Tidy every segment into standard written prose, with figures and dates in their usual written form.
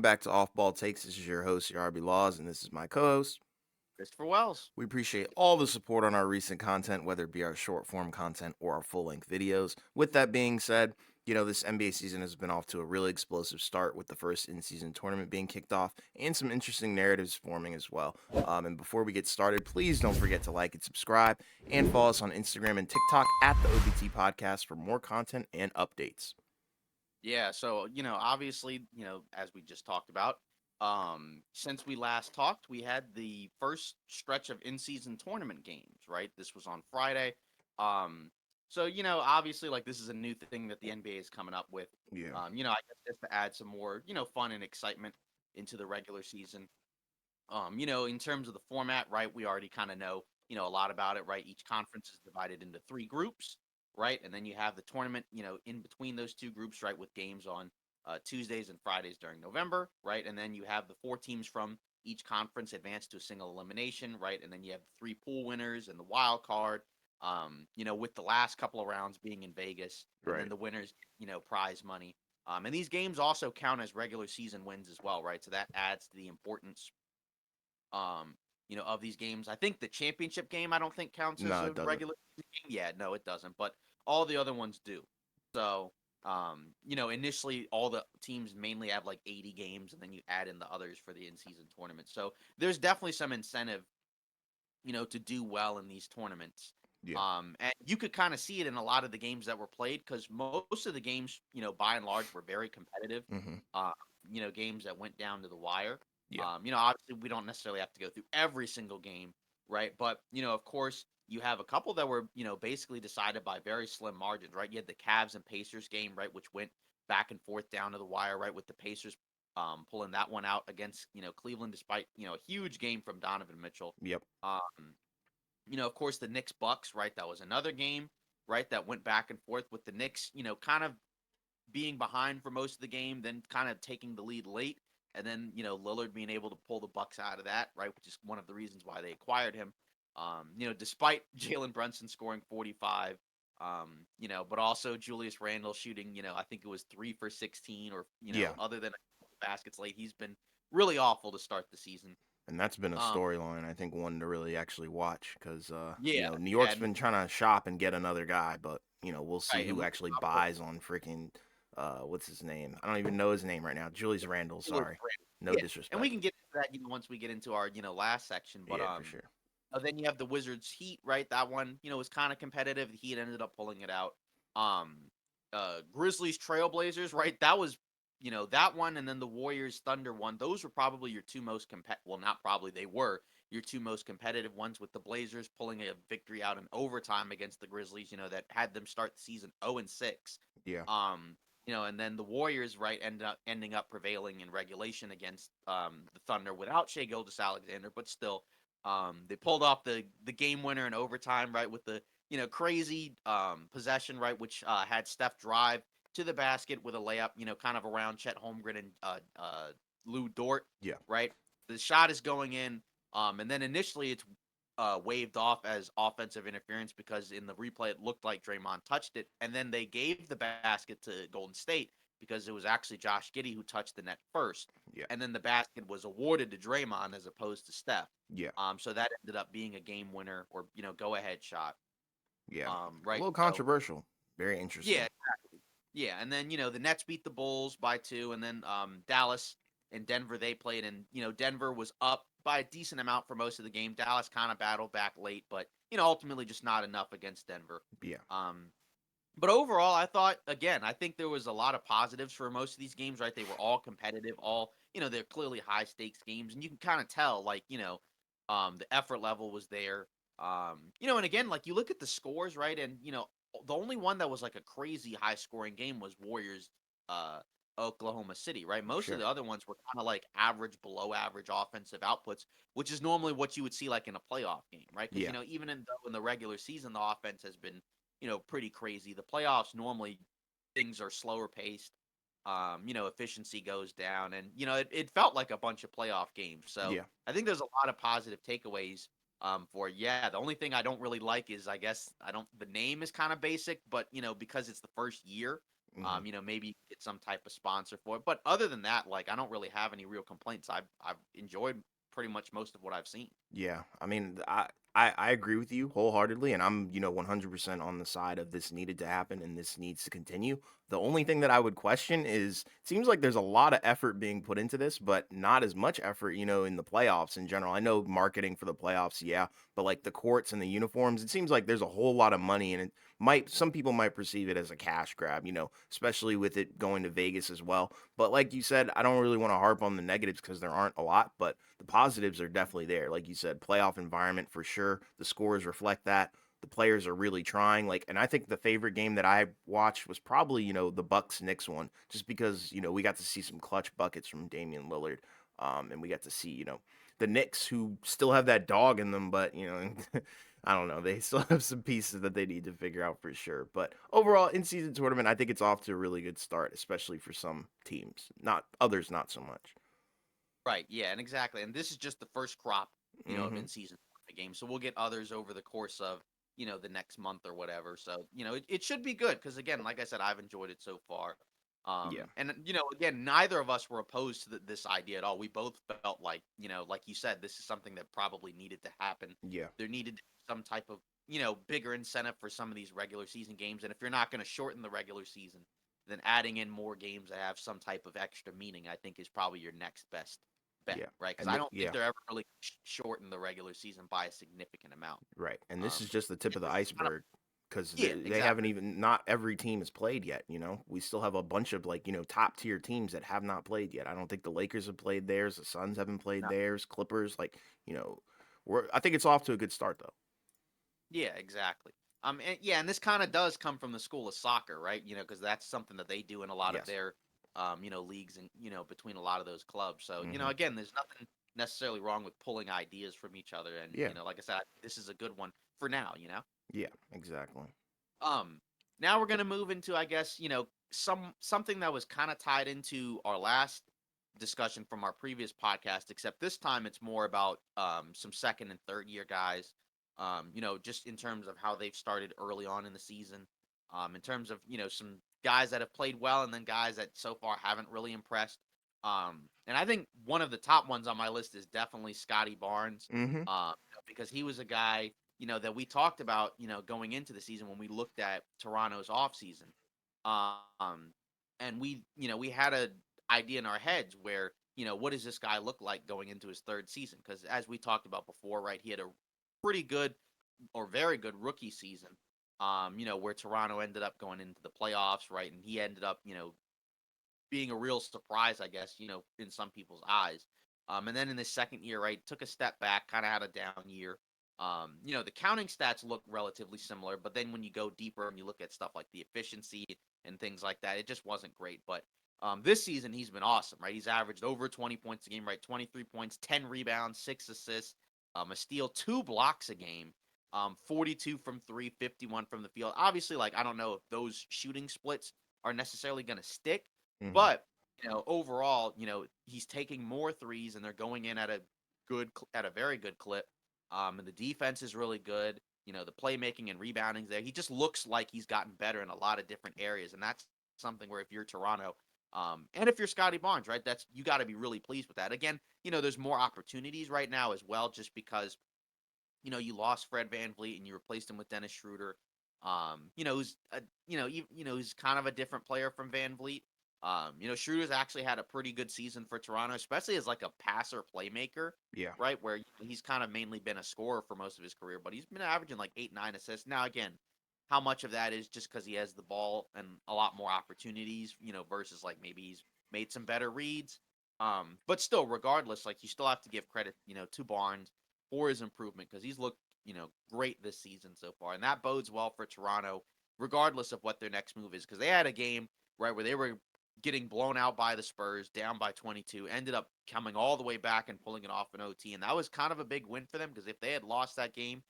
welcome back to Off Ball Takes. This is your host, your RB Laws, and this is my co-host. Christopher Wells. We appreciate all the support on our recent content, whether it be our short form content or our full length videos. With that being said, this NBA season has been off to a really explosive start with the first in season tournament being kicked off and some interesting narratives forming as well. And before we get started, please don't forget to like and subscribe and follow us on Instagram and TikTok at the OBT Podcast for more content and updates. Yeah, so obviously, as we just talked about, since we last talked, we had the first stretch of in-season tournament games, right? This was on Friday. Um, so obviously, like this is a new thing that the NBA is coming up with. Yeah. I guess just to add some more, fun and excitement into the regular season. In terms of the format, right, we already kind of know, a lot about it, right? Each conference is divided into three groups, right? And then you have the tournament, in between those two groups, right, with games on Tuesdays and Fridays during November, right? And then you have the four teams from each conference advance to a single elimination, right? And then you have the three pool winners and the wild card, with the last couple of rounds being in Vegas, and then Right. the winners, prize money. And these games also count as regular season wins as well, right? So that adds to the importance of these games. I think the championship game I don't think counts as No, a it doesn't. regular season game. Yeah, no, it doesn't. But all the other ones do. So, initially all the teams mainly have like 80 games, and then you add in the others for the in-season tournament. So there's definitely some incentive, to do well in these tournaments. Yeah. And you could kind of see it in a lot of the games that were played because most of the games, by and large, were very competitive. Mm-hmm. Uh, games that went down to the wire. Yeah. Obviously, we don't necessarily have to go through every single game, right? But of course, you have a couple that were, basically decided by very slim margins, right? You had the Cavs and Pacers game, right, which went back and forth down to the wire, right, with the Pacers pulling that one out against Cleveland, despite a huge game from Donovan Mitchell. Yep. Um, of course, the Knicks Bucks, right? That was another game, right? That went back and forth with the Knicks, kind of being behind for most of the game, then kind of taking the lead late, and then Lillard being able to pull the Bucks out of that, right? Which is one of the reasons why they acquired him. Despite Jalen Brunson scoring 45, but also Julius Randle shooting, I think it was 3 for 16, or Yeah. other than baskets late, he's been really awful to start the season. And that's been a Um, storyline, I think, one to really actually watch because, yeah, New yeah, York's been trying to shop and get another guy, but, we'll see right, and who we actually talked about buys on freaking, what's his name? I don't even know his name right now. Julius Randle, Julius sorry. Randle. No Yeah, and we disrespect. can get into that, once we get into our, last section. But Yeah, for sure. then you have the Wizards Heat, right? That one, was kind of competitive. The Heat ended up pulling it out. Um, Grizzlies Trailblazers, right? That was, that one, and then the Warriors Thunder one. Those were probably your two most well, not probably, they were your two most competitive ones, with the Blazers pulling a victory out in overtime against the Grizzlies. That had them start the season 0-6. Yeah. Um, and then the Warriors, right, ending up prevailing in regulation against the Thunder without Shea Gilgeous-Alexander, but still, they pulled off the game winner in overtime, right, with the crazy possession, right, which had Steph drive to the basket with a layup, kind of around Chet Holmgren and Lou Dort, Yeah. right. The shot is going in, and then initially it's waved off as offensive interference because in the replay it looked like Draymond touched it, and then they gave the basket to Golden State because it was actually Josh Giddey who touched the net first, Yeah. and then the basket was awarded to Draymond as opposed to Steph. Yeah. So that ended up being a game winner, or go ahead shot. Yeah. A Right. little So controversial. Very yeah, interesting. exactly. Yeah, and then the Nets beat the Bulls by two, and then Dallas and Denver, they played, and Denver was up by a decent amount for most of the game. Dallas kind of battled back late, but ultimately just not enough against Denver. Yeah. Um, but overall, I think there was a lot of positives for most of these games. Right, they were all competitive, all they're clearly high stakes games, and you can kind of tell, like the effort level was there. And again, like you look at the scores, right, and the only one that was like a crazy high scoring game was Warriors uh Oklahoma City, right? Most of Sure. the other ones were kind of like average, below average offensive outputs, which is normally what you would see like in a playoff game, right? Because Yeah. even though in the regular season the offense has been pretty crazy, the playoffs normally things are slower paced. Efficiency goes down, and it felt like a bunch of playoff games. So Yeah. I think there's a lot of positive takeaways for it. Yeah, the only thing I don't really like is, I guess, I don't the name is kind of basic, but because it's the first year, Hmm. Maybe get some type of sponsor for it. But other than that, like I don't really have any real complaints. I've enjoyed pretty much most of what I've seen. Yeah, I mean, I agree with you wholeheartedly, and I'm 100% on the side of this needed to happen and this needs to continue. The only thing that I would question is it seems like there's a lot of effort being put into this, but not as much effort, in the playoffs in general. I know marketing for the playoffs, yeah, but like the courts and the uniforms, it seems like there's a whole lot of money, and it might some people might perceive it as a cash grab, especially with it going to Vegas as well. But like you said, I don't really want to harp on the negatives because there aren't a lot, but the positives are definitely there. Like you said, playoff environment for sure. The scores reflect that. The players are really trying. Like, and I think the favorite game that I watched was probably, the Bucks Knicks one, just because, we got to see some clutch buckets from Damian Lillard. And we got to see, the Knicks who still have that dog in them, but I don't know. They still have some pieces that they need to figure out for sure. But overall, in season tournament, I think it's off to a really good start, especially for some teams. Not others, not so much. Right. Yeah. And exactly. And this is just the first crop, of Hmm. in-season games. So we'll get others over the course of, the next month or whatever. So it should be good because again, like I said, I've enjoyed it so far. Yeah. And again, neither of us were opposed to this idea at all. We both felt like, like you said, this is something that probably needed to happen. Yeah. There needed to be some type of, bigger incentive for some of these regular season games. And if you're not going to shorten the regular season, then adding in more games that have some type of extra meaning, I think is probably your next best bet, Yeah. right? Because And I don't think yeah, they're ever really shorten the regular season by a significant amount. right. And this Um, is just the tip of the this is kind of iceberg because yeah, they haven't exactly. even, not every team has played yet. We still have a bunch of like, top tier teams that have not played yet. I don't think the Lakers have played theirs. The Suns haven't played No, theirs. Clippers, like, I think it's off to a good start though. yeah, exactly. And yeah, and this kind of does come from the school of soccer, right? Because that's something that they do in a lot of Yes. their, leagues and between a lot of those clubs. So Hmm. again, there's nothing necessarily wrong with pulling ideas from each other, and Yeah. like I said, this is a good one for now. Yeah. Exactly. Um, Now we're gonna move into, I guess, something that was kind of tied into our last discussion from our previous podcast, except this time it's more about some second and third year guys. Just in terms of how they've started early on in the season. In terms of some guys that have played well and then guys that so far haven't really impressed. And I think one of the top ones on my list is definitely Scotty Barnes. Hmm. Because he was a guy that we talked about, going into the season when we looked at Toronto's offseason. Um, and we had a idea in our heads where, what does this guy look like going into his third season? Because as we talked about before, right, he had a pretty good or very good rookie season. Where Toronto ended up going into the playoffs, right, and he ended up, being a real surprise, I guess, in some people's eyes. And then in the second year, right, took a step back, kind of had a down year. The counting stats look relatively similar, but then when you go deeper and you look at stuff like the efficiency and things like that, it just wasn't great. But this season, he's been awesome, right? He's averaged over 20 points a game, right? 23 points, 10 rebounds, 6 assists, a steal, 2 blocks a game, 42 from three, 51 from the field. Obviously, like, I don't know if those shooting splits are necessarily going to stick, Hmm. but overall, he's taking more threes and they're going in at at a very good clip. And the defense is really good. The playmaking and rebounding's there. He just looks like he's gotten better in a lot of different areas, and that's something where if you're Toronto, and if you're Scotty Barnes, right, that's you got to be really pleased with that. Again, there's more opportunities right now as well, just because you lost Fred Van Vliet and you replaced him with Dennis Schroeder. Who's who's kind of a different player from Van Vliet. Schroeder's actually had a pretty good season for Toronto, especially as like a passer playmaker, Yeah. right? Where he's kind of mainly been a scorer for most of his career, but he's been averaging like 8, 9 assists. Now, again, how much of that is just because he has the ball and a lot more opportunities, versus like maybe he's made some better reads. But still, regardless, like you still have to give credit, to Barnes for his improvement because he's looked, great this season so far, and that bodes well for Toronto, regardless of what their next move is. Because they had a game right where they were getting blown out by the Spurs, down by 22, ended up coming all the way back and pulling it off in OT, and that was kind of a big win for them because if they had lost that game,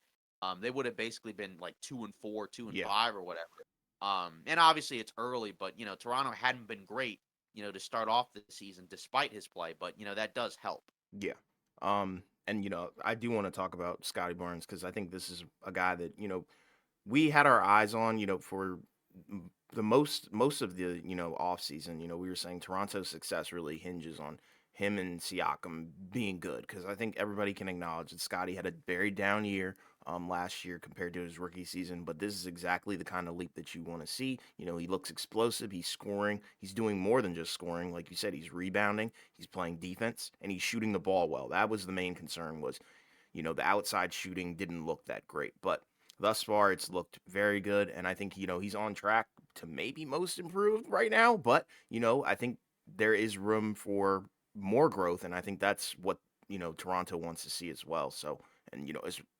they would have basically been like 2-4, two and Yeah. five or whatever. And obviously it's early, but Toronto hadn't been great, to start off the season despite his play, but that does help. Yeah. And I do want to talk about Scotty Barnes because I think this is a guy that, we had our eyes on, for the most of the off season, we were saying Toronto's success really hinges on him and Siakam being good because I think everybody can acknowledge that Scotty had a very down year last year compared to his rookie season, but this is exactly the kind of leap that you want to see. He looks explosive, he's scoring, he's doing more than just scoring, like you said, he's rebounding, he's playing defense, and he's shooting the ball well. That was the main concern was the outside shooting didn't look that great, but thus far it's looked very good, and I think he's on track to maybe most improved right now, but I think there is room for more growth, and I think that's what Toronto wants to see as well. So, and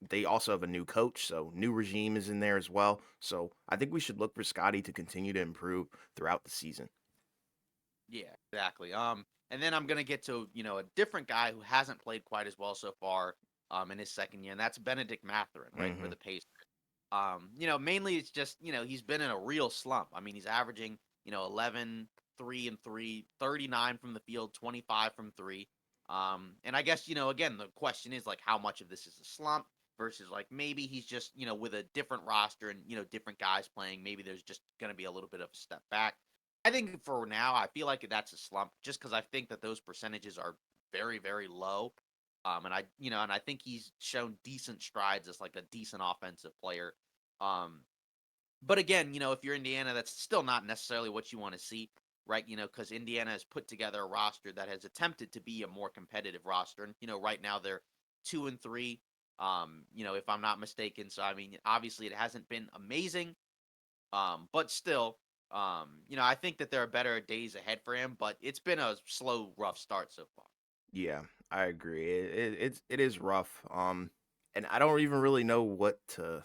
they also have a new coach, so new regime is in there as well. So I think we should look for Scotty to continue to improve throughout the season. Yeah, exactly. And then I'm gonna get to a different guy who hasn't played quite as well so far in his second year, and that's Benedict Mathurin, right, for Hmm. the Pacers. Mainly it's just he's been in a real slump. I mean, he's averaging 11, 3 and 3, 39 from the field, 25 from three. And I guess again the question is like how much of this is a slump versus like maybe he's just with a different roster and different guys playing. Maybe there's just gonna be a little bit of a step back. I think for now, I feel like that's a slump just because I think that those percentages are very, very low. And I think he's shown decent strides as like a decent offensive player. Um, but again, if you're Indiana, that's still not necessarily what you want to see, right? Because Indiana has put together a roster that has attempted to be a more competitive roster. And, right now they're 2 and 3. If I'm not mistaken. So I mean, obviously it hasn't been amazing, but still, I think that there are better days ahead for him, but it's been a slow, rough start so far. Yeah, I agree. It is rough. And I don't even really know what to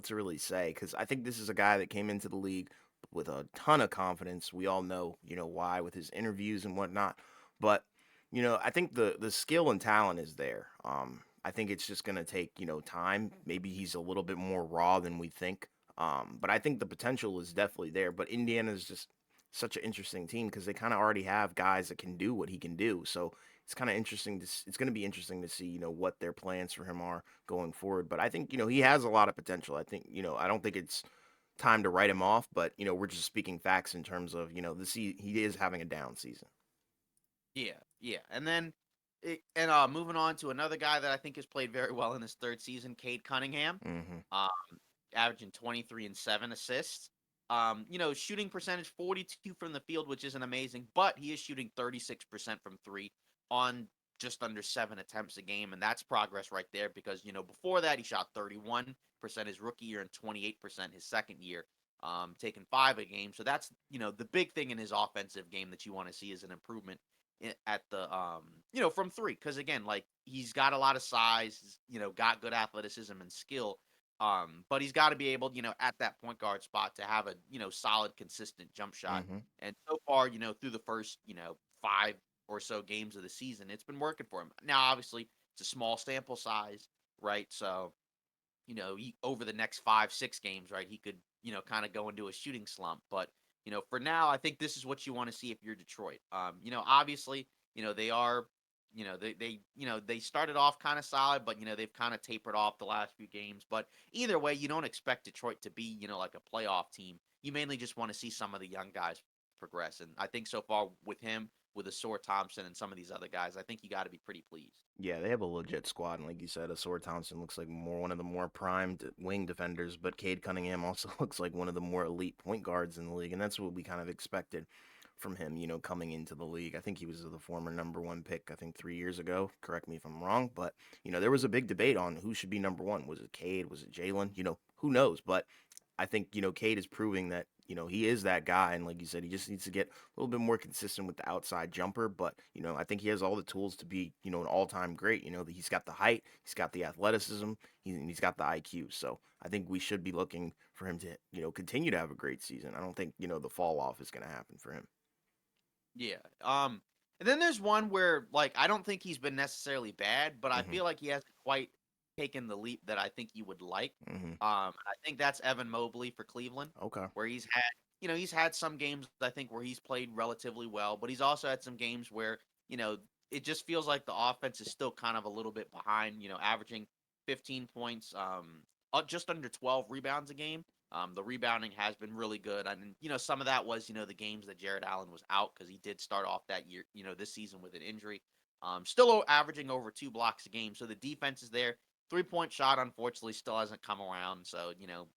really say because I think this is a guy that came into the league with a ton of confidence. We all know, why with his interviews and whatnot. But I think the skill and talent is there. I think it's just gonna take time. Maybe he's a little bit more raw than we think. But I think the potential is definitely there. But Indiana is just such an interesting team because they kind of already have guys that can do what he can do. So it's kind of interesting it's going to be interesting to see what their plans for him are going forward, but I think he has a lot of potential. I think I don't think it's time to write him off, but we're just speaking facts in terms of he is having a down season. Yeah, yeah. Moving on to another guy that I think has played very well in his third season, Cade Cunningham, Hmm. um, averaging 23 and 7 assists. Shooting percentage 42 from the field, which isn't amazing, but he is shooting 36% from three on just under 7 attempts a game, and that's progress right there because before that he shot 31% his rookie year and 28% his second year, taking 5 a game. So that's the big thing in his offensive game that you want to see is an improvement at the from three because again like he's got a lot of size, got good athleticism and skill, but he's got to be able at that point guard spot to have a solid consistent jump shot. Hmm. And so far through the first 5 or so games of the season it's been working for him. Now obviously it's a small sample size, right? So over the next 5 6 games, right, he could kind of go into a shooting slump. But for now, I think this is what you want to see if you're Detroit. Obviously, they are, they started off kind of solid, but they've kind of tapered off the last few games. But either way, you don't expect Detroit to be like a playoff team. You mainly just want to see some of the young guys progress. And I think so far with him, with Asor Thompson and some of these other guys, I think you got to be pretty pleased. Yeah, they have a legit squad, and like you said, Asor Thompson looks like one of the more primed wing defenders, but Cade Cunningham also looks like one of the more elite point guards in the league, and that's what we kind of expected from him, coming into the league. I think he was the former number one pick, I think 3 years ago. Correct me if I'm wrong, but there was a big debate on who should be number one. Was it Cade? Was it Jalen? Who knows? But I think, Cade is proving that, he is that guy. And like you said, he just needs to get a little bit more consistent with the outside jumper. But, I think he has all the tools to be, an all time great. He's got the height, he's got the athleticism, he's got the IQ. So I think we should be looking for him to, continue to have a great season. I don't think, the fall off is going to happen for him. Yeah. And then there's one where like I don't think he's been necessarily bad, but I Hmm. feel like he hasn't quite taken the leap that I think he would like. Hmm. I think that's Evan Mobley for Cleveland, Okay. where he's had some games I think where he's played relatively well, but he's also had some games where, it just feels like the offense is still kind of a little bit behind, averaging 15 points, just under 12 rebounds a game. The rebounding has been really good, and some of that was the games that Jared Allen was out because he did start off that year, this season with an injury. Still averaging over 2 blocks a game, so the defense is there. 3-point shot, unfortunately, still hasn't come around. So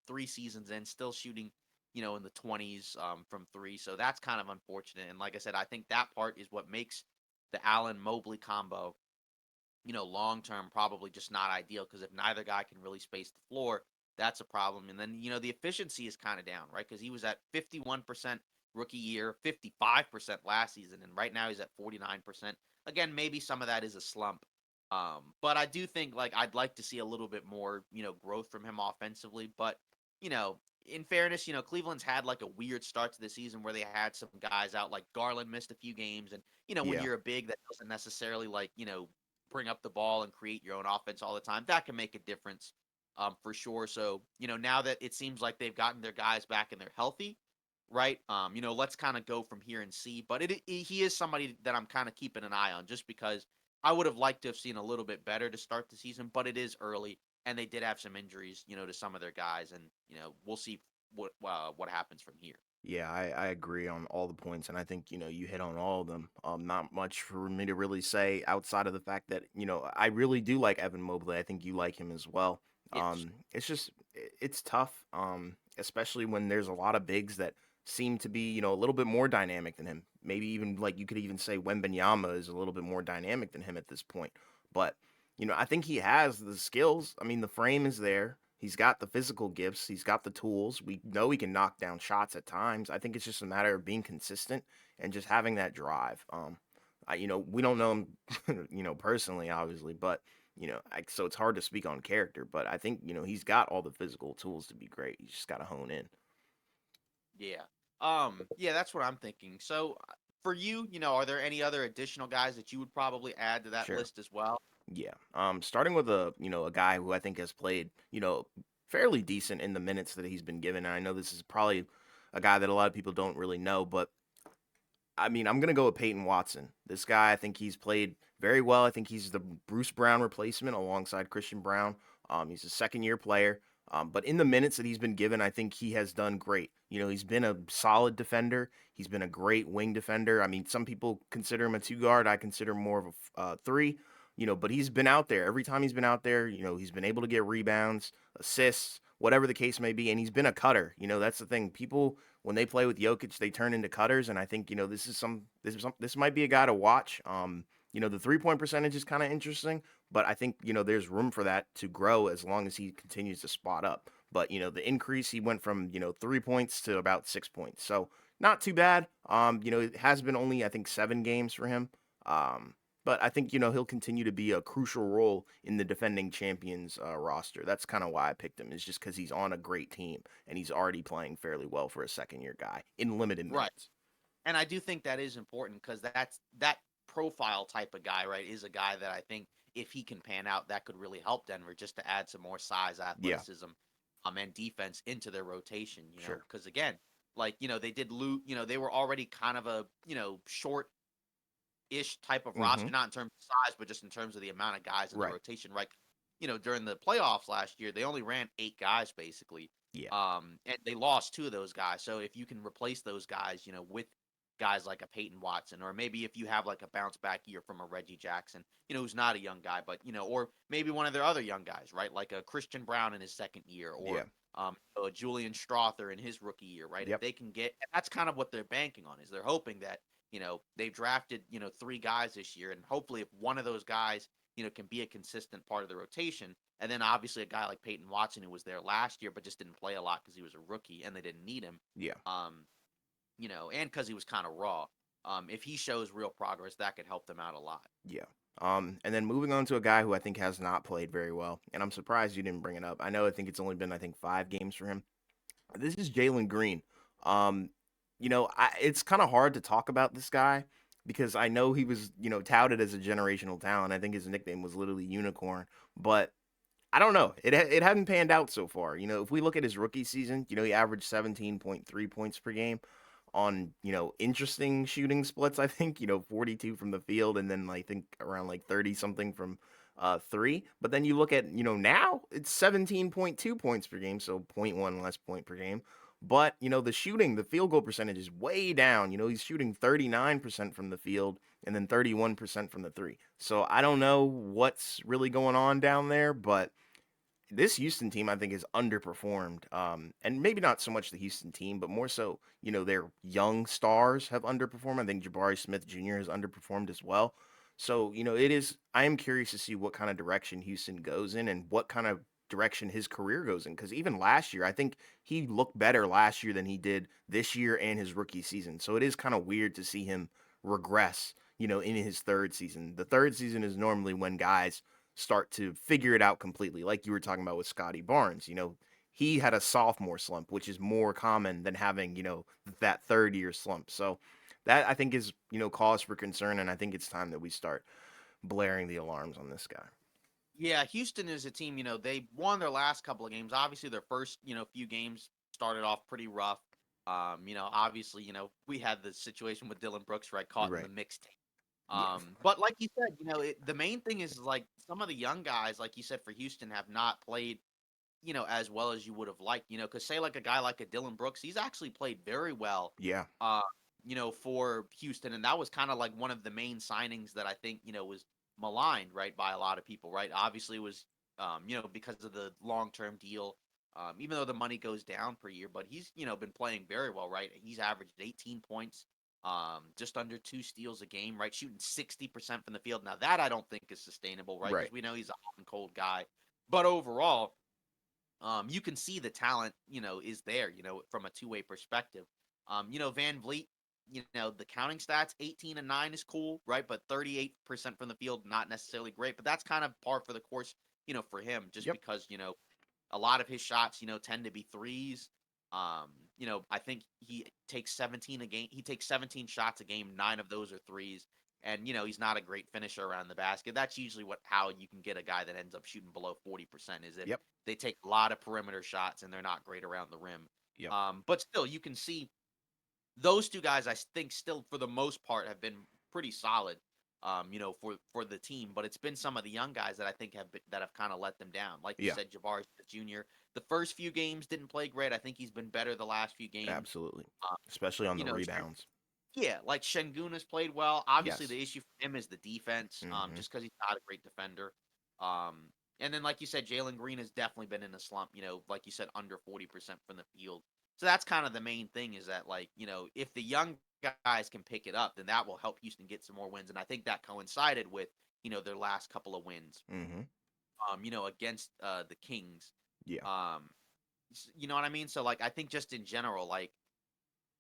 3 seasons in, still shooting, in the 20s from three. So that's kind of unfortunate. And like I said, I think that part is what makes the Allen Mobley combo long term probably just not ideal because if neither guy can really space the floor, that's a problem. And then, the efficiency is kind of down, right? Because he was at 51% rookie year, 55% last season, and right now he's at 49%. Again, maybe some of that is a slump. But I do think like I'd like to see a little bit more, growth from him offensively. But, in fairness, Cleveland's had like a weird start to the season where they had some guys out, like Garland missed a few games, and when Yeah. you're a big that doesn't necessarily like, bring up the ball and create your own offense all the time, that can make a difference for sure. So, now that it seems like they've gotten their guys back and they're healthy, right? Let's kind of go from here and see. But he is somebody that I'm kind of keeping an eye on just because I would have liked to have seen a little bit better to start the season, but it is early and they did have some injuries, to some of their guys, and we'll see what happens from here. Yeah, I agree on all the points, and I think you hit on all of them. Not much for me to really say outside of the fact that I really do like Evan Mobley. I think you like him as well. Yes. It's just it's tough, especially when there's a lot of bigs that seem to be a little bit more dynamic than him. Maybe even like you could even say Wembenyama is a little bit more dynamic than him at this point. But I think he has the skills. I mean, the frame is there. He's got the physical gifts. He's got the tools. We know he can knock down shots at times. I think it's just a matter of being consistent and just having that drive. We don't know him, personally, obviously, but so it's hard to speak on character. But I think he's got all the physical tools to be great. He's just got to hone in. Yeah. Yeah, that's what I'm thinking. So for you, are there any other additional guys that you would probably add to that Sure. list as well? Yeah. Starting with a guy who I think has played fairly decent in the minutes that he's been given. And I know this is probably a guy that a lot of people don't really know, but I mean, I'm gonna go with Peyton Watson. This guy, I think he's played very well. I think he's the Bruce Brown replacement alongside Christian Brown. He's a second year player. But in the minutes that he's been given, I think he has done great. He's been a solid defender. He's been a great wing defender. I mean, some people consider him a two guard. I consider him more of a three. But he's been out there. Every time he's been out there, he's been able to get rebounds, assists, whatever the case may be. And he's been a cutter. That's the thing. People when they play with Jokic, they turn into cutters, and I think this might be a guy to watch. The 3-point percentage is kind of interesting, but I think there's room for that to grow as long as he continues to spot up. But the increase he went from 3 points to about 6 points, so not too bad. It has been only I think 7 games for him. But I think he'll continue to be a crucial role in the defending champions roster. That's kind of why I picked him. Is just because he's on a great team and he's already playing fairly well for a second year guy in limited Right. minutes. And I do think that is important because that profile type of guy, right, is a guy that I think if he can pan out, that could really help Denver just to add some more size, Yeah, athleticism, and defense into their rotation. sure. Because again, like they did loot, they were already kind of a short ish type of Mm-hmm. roster, not in terms of size, but just in terms of the amount of guys in the Right. rotation, right? During the playoffs last year, they only ran 8 guys basically. Yeah. And they lost 2 of those guys. So if you can replace those guys, with guys like a Peyton Watson, or maybe if you have like a bounce back year from a Reggie Jackson, who's not a young guy, but or maybe one of their other young guys, right? Like a Christian Brown in his second year, or Yeah. a Julian Strother in his rookie year, right? If Yep. they can get, and that's kind of what they're banking on, is they're hoping that they've drafted 3 guys this year, and hopefully if one of those guys can be a consistent part of the rotation, and then obviously a guy like Peyton Watson who was there last year but just didn't play a lot because he was a rookie and they didn't need him, Yeah. and because he was kind of raw. If he shows real progress, that could help them out a lot. Yeah. And then moving on to a guy who I think has not played very well, and I'm surprised you didn't bring it up. I think it's only been 5 games for him. This is Jalen Green. Um, it's kind of hard to talk about this guy because I know he was, touted as a generational talent. I think his nickname was literally Unicorn, but I don't know. It hadn't panned out so far. If we look at his rookie season, he averaged 17.3 points per game on, interesting shooting splits. I think, 42 from the field and then I think around 30 something from three. But then you look at, now it's 17.2 points per game, so point 0.1 less point per game. But, the field goal percentage is way down. He's shooting 39% from the field and then 31% from the three. So I don't know what's really going on down there, but this Houston team, I think, is underperformed. And maybe not so much the Houston team, but more so, their young stars have underperformed. I think Jabari Smith Jr. has underperformed as well. So, I am curious to see what kind of direction Houston goes in and what kind of direction his career goes in. Because even last year, I think he looked better last year than he did this year and his rookie season. So it is kind of weird to see him regress, in his third season. The third season is normally when guys start to figure it out completely. Like you were talking about with Scotty Barnes, he had a sophomore slump, which is more common than having, that third year slump. So that I think is, cause for concern. And I think it's time that we start blaring the alarms on this guy. Yeah, Houston is a team, they won their last couple of games. Obviously, their first, few games started off pretty rough. Obviously, we had the situation with Dylan Brooks, right, caught in the Right. mixtape. Yeah. But like you said, the main thing is like some of the young guys, like you said, for Houston have not played, as well as you would have liked, because say like a guy like a Dylan Brooks, he's actually played very well, Yeah. uh, for Houston. And that was kind of like one of the main signings that I think, was maligned, right, by a lot of people, right? Obviously it was, because of the long-term deal, even though the money goes down per year, but he's, been playing very well, right? He's averaged 18 points, just under 2 steals a game, right? Shooting 60% from the field. Now that I don't think is sustainable, right? Right. Because we know he's a hot and cold guy. But overall, you can see the talent, is there, from a two-way perspective. Van Vliet, the counting stats, 18 and 9 is cool, right? But 38% from the field, not necessarily great. But that's kind of par for the course, for him, just Yep. because, a lot of his shots, tend to be threes. I think he takes 17 a game. He takes 17 shots a game. 9 of those are threes. And he's not a great finisher around the basket. That's usually how you can get a guy that ends up shooting below 40% is if Yep. they take a lot of perimeter shots and they're not great around the rim. Yep. But still, you can see those two guys. I think still for the most part have been pretty solid. For the team, but it's been some of the young guys that I think that have kind of let them down. Like you Yeah. said, Jabari Smith Jr. The first few games didn't play great. I think he's been better the last few games. Absolutely. Uh, Especially on you the know, rebounds. yeah, like Şengün has played well. Obviously, Yes. the issue for him is the defense, Hmm. just because he's not a great defender. And then, like you said, Jalen Green has definitely been in a slump. Like you said, under 40% from the field. So that's kind of the main thing is that, like, if the young guys can pick it up, then that will help Houston get some more wins. And I think that coincided with, their last couple of wins, Hmm. against the Kings. Yeah. Um, you know what I mean? So, like, I think just in general, like,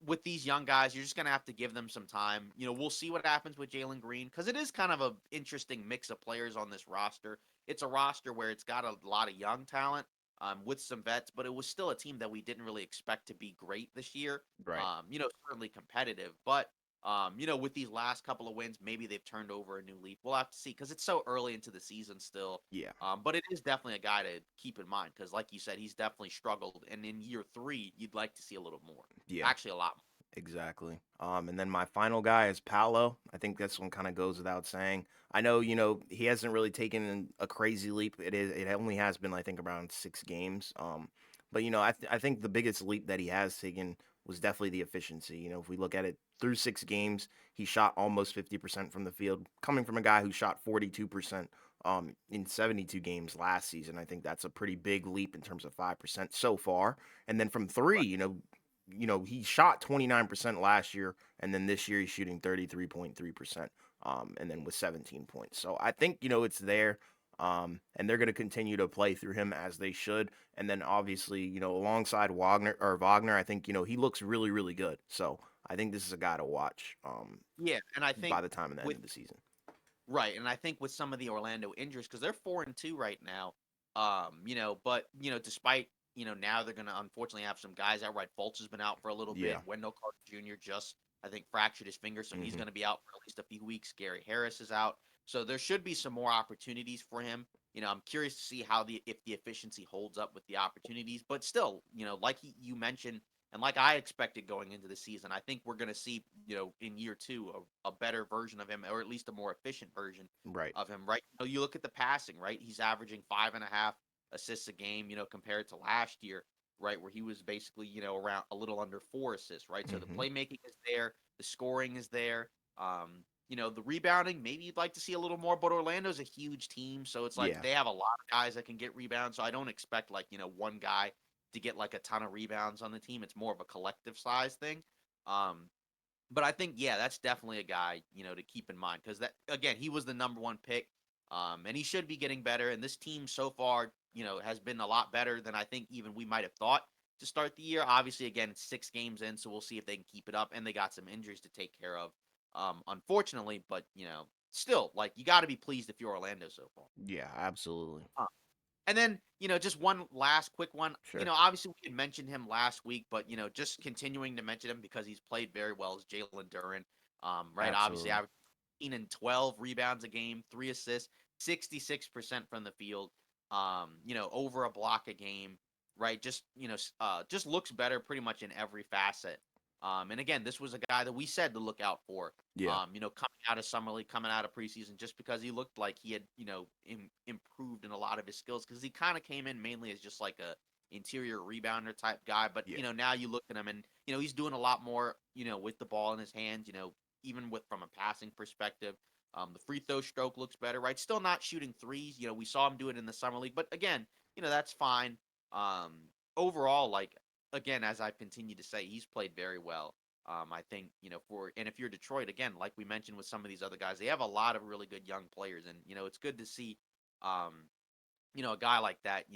with these young guys, you're just gonna have to give them some time. We'll see what happens with Jalen Green because it is kind of a interesting mix of players on this roster. It's a roster where it's got a lot of young talent, with some vets, but it was still a team that we didn't really expect to be great this year. Right. Certainly competitive, but with these last couple of wins, maybe they've turned over a new leaf. We'll have to see because it's so early into the season still. Yeah. But it is definitely a guy to keep in mind because, like you said, he's definitely struggled. And in year three, you'd like to see a little more. Yeah. Actually, a lot more. Exactly. And then my final guy is Paolo. I think this one kind of goes without saying. I know, he hasn't really taken a crazy leap. It only has been, I think, around 6 games. But I think the biggest leap that he has taken was definitely the efficiency. If we look at it through 6 games, he shot almost 50% from the field, coming from a guy who shot 42% in 72 games last season. I think that's a pretty big leap in terms of 5% so far. And then from three, Right. he shot 29% last year, and then this year he's shooting 33.3%, and then with 17 points. So I think, it's there, and they're going to continue to play through him as they should. And then obviously, alongside Wagner, I think, he looks really, really good. So I think this is a guy to watch Yeah, and I by think the time of the end with of the season. right, and I think with some of the Orlando injuries because they're 4-2 right now. But despite now they're gonna unfortunately have some guys out. Right, Fultz has been out for a little bit. Yeah. Wendell Carter Jr. just I think fractured his finger, so he's Hmm. gonna be out for at least a few weeks. Gary Harris is out, so there should be some more opportunities for him. I'm curious to see how the if the efficiency holds up with the opportunities, but still, like you mentioned. And like I expected going into the season, I think we're going to see, in year two, a better version of him, or at least a more efficient version Right. of him, right? You look at the passing, right? He's averaging 5.5 assists a game, compared to last year, right? Where he was basically, around a little under 4 assists, right? So the Hmm. playmaking is there, the scoring is there. The rebounding, maybe you'd like to see a little more, but Orlando's a huge team, so it's like Yeah. they have a lot of guys that can get rebounds. So I don't expect like, one guy to get like a ton of rebounds on the team. It's more of a collective size thing. Um, but I think, yeah, that's definitely a guy, to keep in mind because that again, he was the number one pick. And he should be getting better. And this team so far, has been a lot better than I think even we might have thought to start the year. Obviously, again, it's 6 games in, so we'll see if they can keep it up. And they got some injuries to take care of, unfortunately. But still, like you got to be pleased if you're Orlando so far. Yeah, absolutely. And then, just one last quick one. Sure. Obviously we had mentioned him last week, but just continuing to mention him because he's played very well is Jalen Duren. Right. Obviously, Absolutely. averaging 15 and 12 rebounds a game, 3 assists, 66% from the field, over a block a game, right? Just looks better pretty much in every facet. And again, this was a guy that we said to look out for Yeah. coming out of summer league, coming out of preseason, just because he looked like he had, improved in a lot of his skills because he kind of came in mainly as just like a interior rebounder type guy. But Yeah. now you look at him and he's doing a lot more, with the ball in his hands. Even with from a passing perspective. The free throw stroke looks better, right? Still not shooting threes. We saw him do it in the summer league, but again, that's fine. Um, Overall, like again, as I've continued to say, he's played very well. I think, and if you're Detroit, again, like we mentioned with some of these other guys, they have a lot of really good young players. And, it's good to see, um, a guy like that,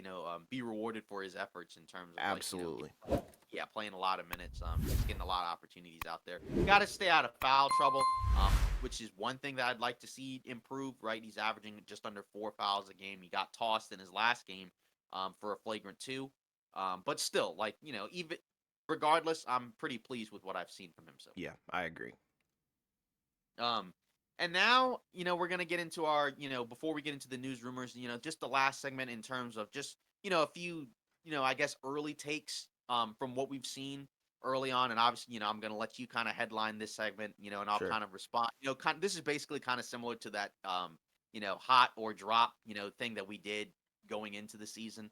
be rewarded for his efforts in terms of like, Absolutely. yeah, playing a lot of minutes, just getting a lot of opportunities out there. Got to stay out of foul trouble, which is one thing that I'd like to see improve, right? He's averaging just under 4 fouls a game. He got tossed in his last game, for a flagrant two. But still, like, even regardless, I'm pretty pleased with what I've seen from him so Yeah, I agree. far. And now, we're gonna get into our, before we get into the news rumors, just the last segment in terms of just, a few, I guess early takes, from what we've seen early on, and obviously, I'm gonna let you kind of headline this segment, and I'll Sure. kind of respond. This is basically kind of similar to that, hot or drop, thing that we did going into the season.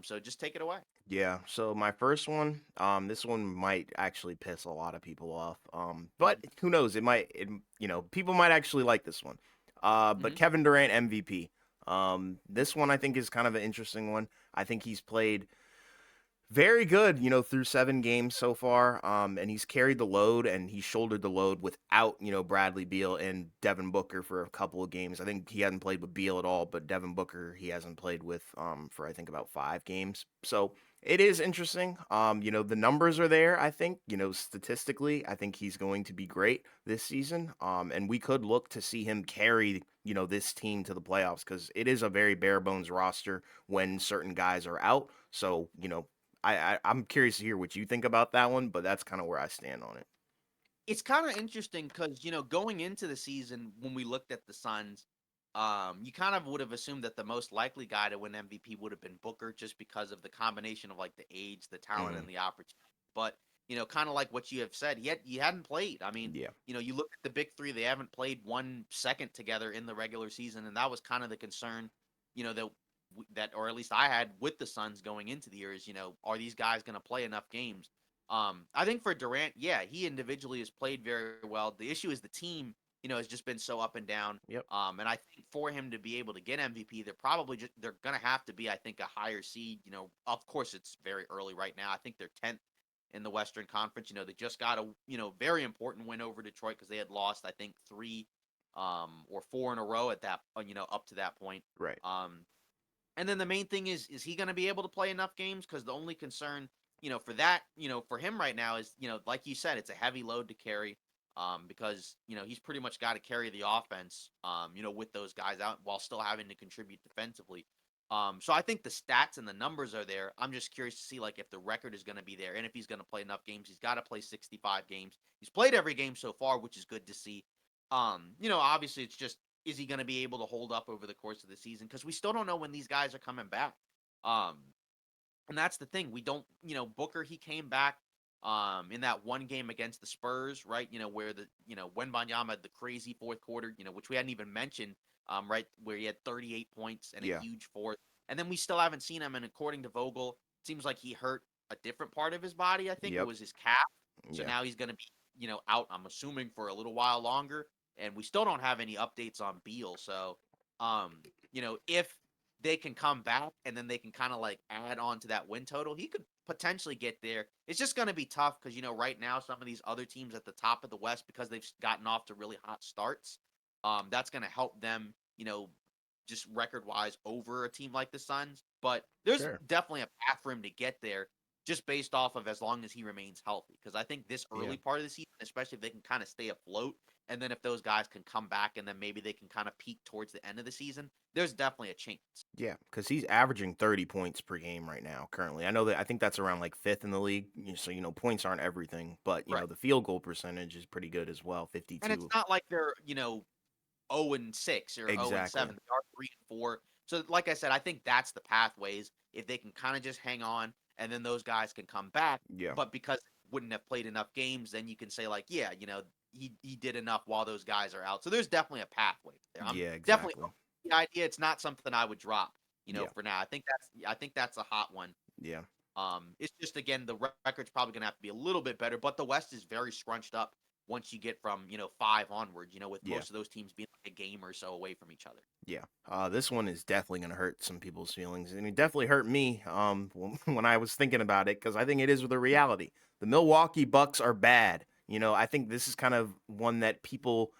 So just take it away. Yeah, so my first one, this one might actually piss a lot of people off. But Hmm. who knows? People might actually like this one. But Hmm. Kevin Durant MVP. This one I think is kind of an interesting one. I think he's played very good, through 7 games so far. And he's carried the load and he shouldered the load without, Bradley Beal and Devin Booker for a couple of games. I think he hasn't played with Beal at all, but Devin Booker he hasn't played with for I think about 5 games. So it is interesting. The numbers are there, I think, statistically, I think he's going to be great this season. And we could look to see him carry, this team to the playoffs because it is a very bare bones roster when certain guys are out. So, I'm curious to hear what you think about that one, but that's kind of where I stand on it. It's kind of interesting because going into the season when we looked at the Suns, you kind of would have assumed that the most likely guy to win MVP would have been Booker, just because of the combination of like the age, the talent, Hmm. and the opportunity. But kind of like what you have said, he hadn't played. I mean, Yeah. you look at the big three; they haven't played 1 second together in the regular season, and that was kind of the concern, that or at least I had with the Suns going into the year is, are these guys going to play enough games? I think for Durant, yeah, he individually has played very well. The issue is the team, has just been so up and down. Yep. And I think for him to be able to get MVP, they're gonna have to be, I think, a higher seed. Of course, it's very early right now. I think they're 10th in the Western Conference. They just got a very important win over Detroit because they had lost, I think, three, or four in a row at that, up to that point. Right. And then the main thing is he going to be able to play enough games? Because the only concern, for that, for him right now is, like you said, it's a heavy load to carry. Because he's pretty much got to carry the offense, with those guys out while still having to contribute defensively. So I think the stats and the numbers are there. I'm just curious to see like if the record is going to be there and if he's going to play enough games. He's got to play 65 games. He's played every game so far, which is good to see. Obviously it's just, is he going to be able to hold up over the course of the season? Because we still don't know when these guys are coming back. Um, and that's the thing. We don't, Booker, he came back, in that one game against the Spurs, right? Where Wembanyama had the crazy fourth quarter, which we hadn't even mentioned, right, where he had 38 points and a Yeah. huge fourth. And then we still haven't seen him. And according to Vogel, it seems like he hurt a different part of his body. I think it Yep. was his calf. So Yeah. now he's going to be, out, I'm assuming, for a little while longer. And we still don't have any updates on Beal. So, if they can come back and then they can kind of like add on to that win total, he could potentially get there. It's just going to be tough because, right now, some of these other teams at the top of the West, because they've gotten off to really hot starts, that's going to help them, just record wise over a team like the Suns. But there's Sure. definitely a path for him to get there just based off of as long as he remains healthy. Because I think this Yeah. early part of the season, especially if they can kind of stay afloat, and then if those guys can come back and then maybe they can kind of peak towards the end of the season, there's definitely a chance. Yeah, because he's averaging 30 points per game right now, currently. I think that's around like fifth in the league. So, points aren't everything, but, Right. the field goal percentage is pretty good as well, And it's 52. not like they're, 0-6 or 0-7. Exactly. They are 3-4. So, like I said, I think that's the pathways. If they can kind of just hang on, and then those guys can come back. Yeah. But because they wouldn't have played enough games, then you can say like, yeah, he did enough while those guys are out. So there's definitely a pathway there. I'm Yeah, definitely exactly. open to the idea. It's not something I would drop, Yeah. for now. I think that's a hot one. Yeah. It's just again the record's probably gonna have to be a little bit better, but the West is very scrunched up once you get from 5 onwards. With Yeah. most of those teams being like a game or so away from each other. Yeah. This one is definitely going to hurt some people's feelings, and it definitely hurt me when I was thinking about it, because I think it is the reality. The Milwaukee Bucks are bad. I think this is kind of one that people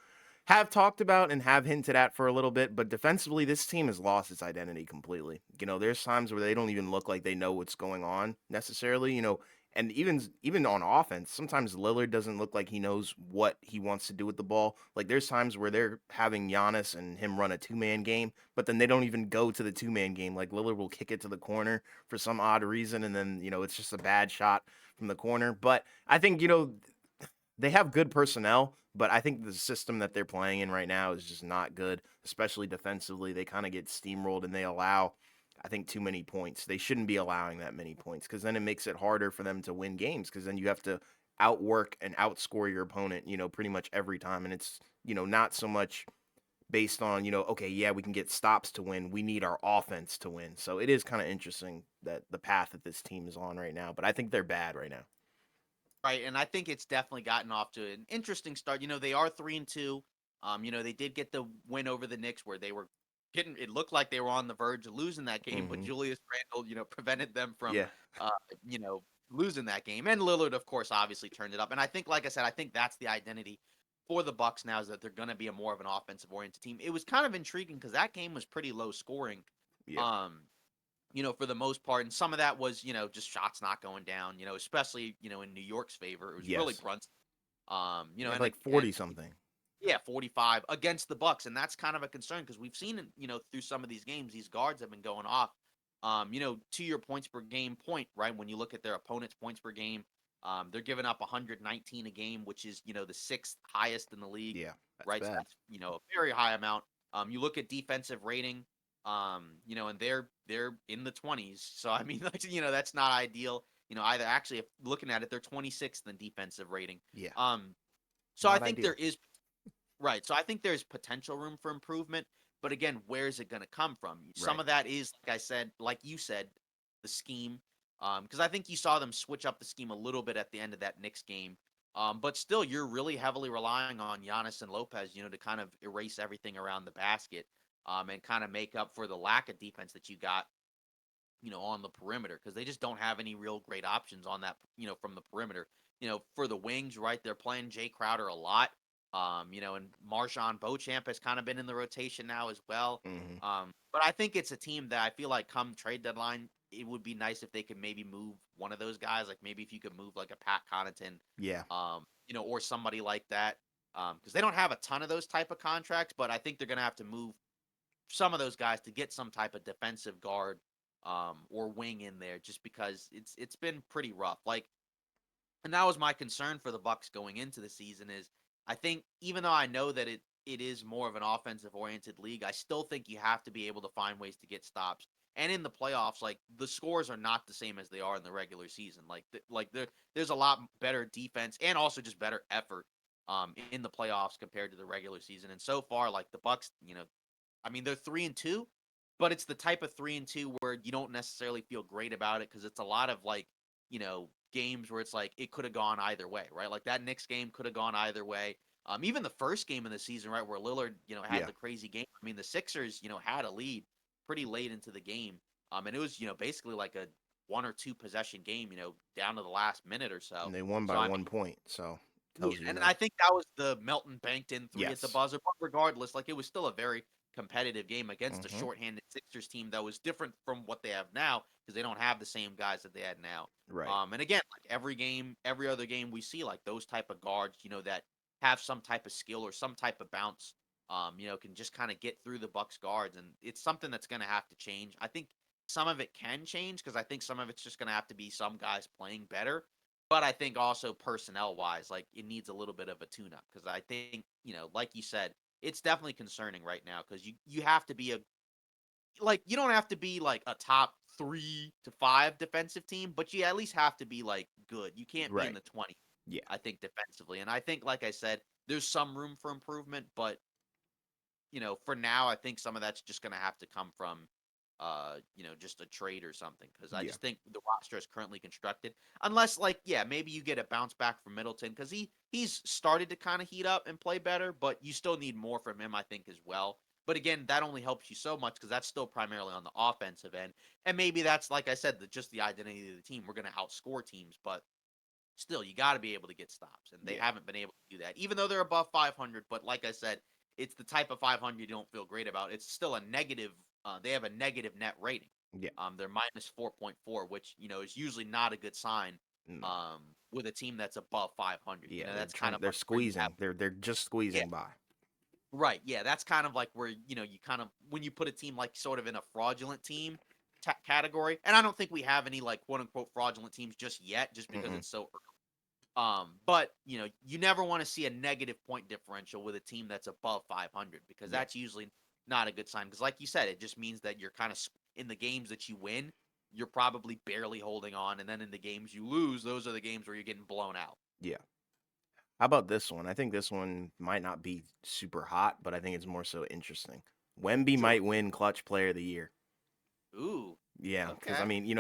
have talked about and have hinted at for a little bit, but defensively, this team has lost its identity completely. There's times where they don't even look like they know what's going on necessarily. And even on offense, sometimes Lillard doesn't look like he knows what he wants to do with the ball. Like there's times where they're having Giannis and him run a two-man game, but then they don't even go to the two-man game. Like Lillard will kick it to the corner for some odd reason, and then it's just a bad shot from the corner. But I think they have good personnel, but I think the system that they're playing in right now is just not good, especially defensively. They kind of get steamrolled and they allow, I think, too many points. They shouldn't be allowing that many points because then it makes it harder for them to win games because then you have to outwork and outscore your opponent, pretty much every time. And it's, not so much based on, okay, yeah, we can get stops to win. We need our offense to win. So it is kind of interesting that the path that this team is on right now, but I think they're bad right now. Right, and I think it's definitely gotten off to an interesting start. They are 3-2. They did get the win over the Knicks where they were getting it looked like they were on the verge of losing that game, but Hmm. Julius Randle, prevented them from Yeah. uh, losing that game. And Lillard, of course, obviously turned it up. And I think, like I said, I think that's the identity for the Bucks now is that they're gonna be a more of an offensive oriented team. It was kind of intriguing because that game was pretty low scoring. Yeah. Um, for the most part. And some of that was, just shots not going down, especially, in New York's favor. It was really Yes. Brunson. He had And like 40 something. yeah, 45 against the Bucks. And that's kind of a concern because we've seen, through some of these games, these guards have been going off. To your points per game point, right? When you look at their opponent's points per game, they're giving up 119 a game, which is, the sixth highest in the league, Yeah, that's right? So bad. that's, a very high amount. You look at defensive rating, and they're in the 20s. So I mean, like, that's not ideal. Either actually, if looking at it, they're 26th in defensive rating. Yeah, Um, so I not think there ideal. is right. So I think there's potential room for improvement. But again, where is it going to come from? Some Right. of that is, like I said, like you said, the scheme. Because I think you saw them switch up the scheme a little bit at the end of that Knicks game. But still, you're really heavily relying on Giannis and Lopez, to kind of erase everything around the basket, and kind of make up for the lack of defense that you got, on the perimeter because they just don't have any real great options on that, from the perimeter. For the wings, right? They're playing Jay Crowder a lot. And Marshawn Beauchamp has kind of been in the rotation now as well. Hmm. But I think it's a team that I feel like come trade deadline, it would be nice if they could maybe move one of those guys. Like maybe if you could move like a Pat Connaughton, Yeah. or somebody like that. Because they don't have a ton of those type of contracts, but I think they're gonna have to move some of those guys to get some type of defensive guard, or wing in there, just because it's been pretty rough. Like, and that was my concern for the Bucks going into the season is I think even though I know that it is more of an offensive oriented league, I still think you have to be able to find ways to get stops. And in the playoffs, like the scores are not the same as they are in the regular season. There's a lot better defense and also just better effort in the playoffs compared to the regular season. And so far, like the Bucks, I mean, they're 3-2, but it's the type of 3-2 where you don't necessarily feel great about it because it's a lot of like, games where it's like it could have gone either way, right? Like that Knicks game could have gone either way. Even the first game of the season, right, where Lillard, had Yeah. the crazy game. I mean, the Sixers, had a lead pretty late into the game. And it was, basically like a 1 or 2 possession game, down to the last minute or so. And they won So by I 1 point. So yeah, tells you, and I think that was the Melton banked in three at the yes. buzzer. But regardless, like it was still a very competitive game against a Hmm. shorthanded Sixers team that was different from what they have now because they don't have the same guys that they had now. Right. And again, like every game, every other game, we see like those type of guards, that have some type of skill or some type of bounce. Can just kind of get through the Bucks guards, and it's something that's going to have to change. I think some of it can change because I think some of it's just going to have to be some guys playing better, but I think also personnel wise, like it needs a little bit of a tune up because I think, like you said, it's definitely concerning right now because you have to be you don't have to be like a top 3 to 5 defensive team, but you at least have to be like good. You can't be in Right. the 20, Yeah. I think, defensively. And I think, like I said, there's some room for improvement, but for now, I think some of that's just going to have to come from, just a trade or something. Because I Yeah. just think the roster is currently constructed, unless, like, yeah, maybe you get a bounce back from Middleton because he's started to kind of heat up and play better, but you still need more from him, I think, as well. But again, that only helps you so much because that's still primarily on the offensive end, and maybe that's, like I said, just the identity of the team. We're going to outscore teams, but still, you got to be able to get stops, and they Yeah. haven't been able to do that, even though they're above 500. But like I said, it's the type of 500 you don't feel great about. It's still a negative. They have a negative net rating. Yeah. They're minus 4.4, which is usually not a good sign. No. With a team that's above 500, Yeah. They're that's kind trying. of They're like where you have. squeezing. They're just Yeah, squeezing by. right. Yeah, that's kind of like where you kind of when you put a team like sort of in a fraudulent team category, and I don't think we have any like quote unquote fraudulent teams just yet, just because Mm-mm. it's so but you never want to see a negative point differential with a team that's above 500 because Yeah. that's usually not a good sign. Because, like you said, it just means that you're kind of in the games that you win, you're probably barely holding on, and then in the games you lose, those are the games where you're getting blown out. Yeah. How about this one? I think this one might not be super hot, but I think it's more so interesting. Wemby Sure. might win Clutch Player of the Year. Ooh. Yeah, because I Okay. mean,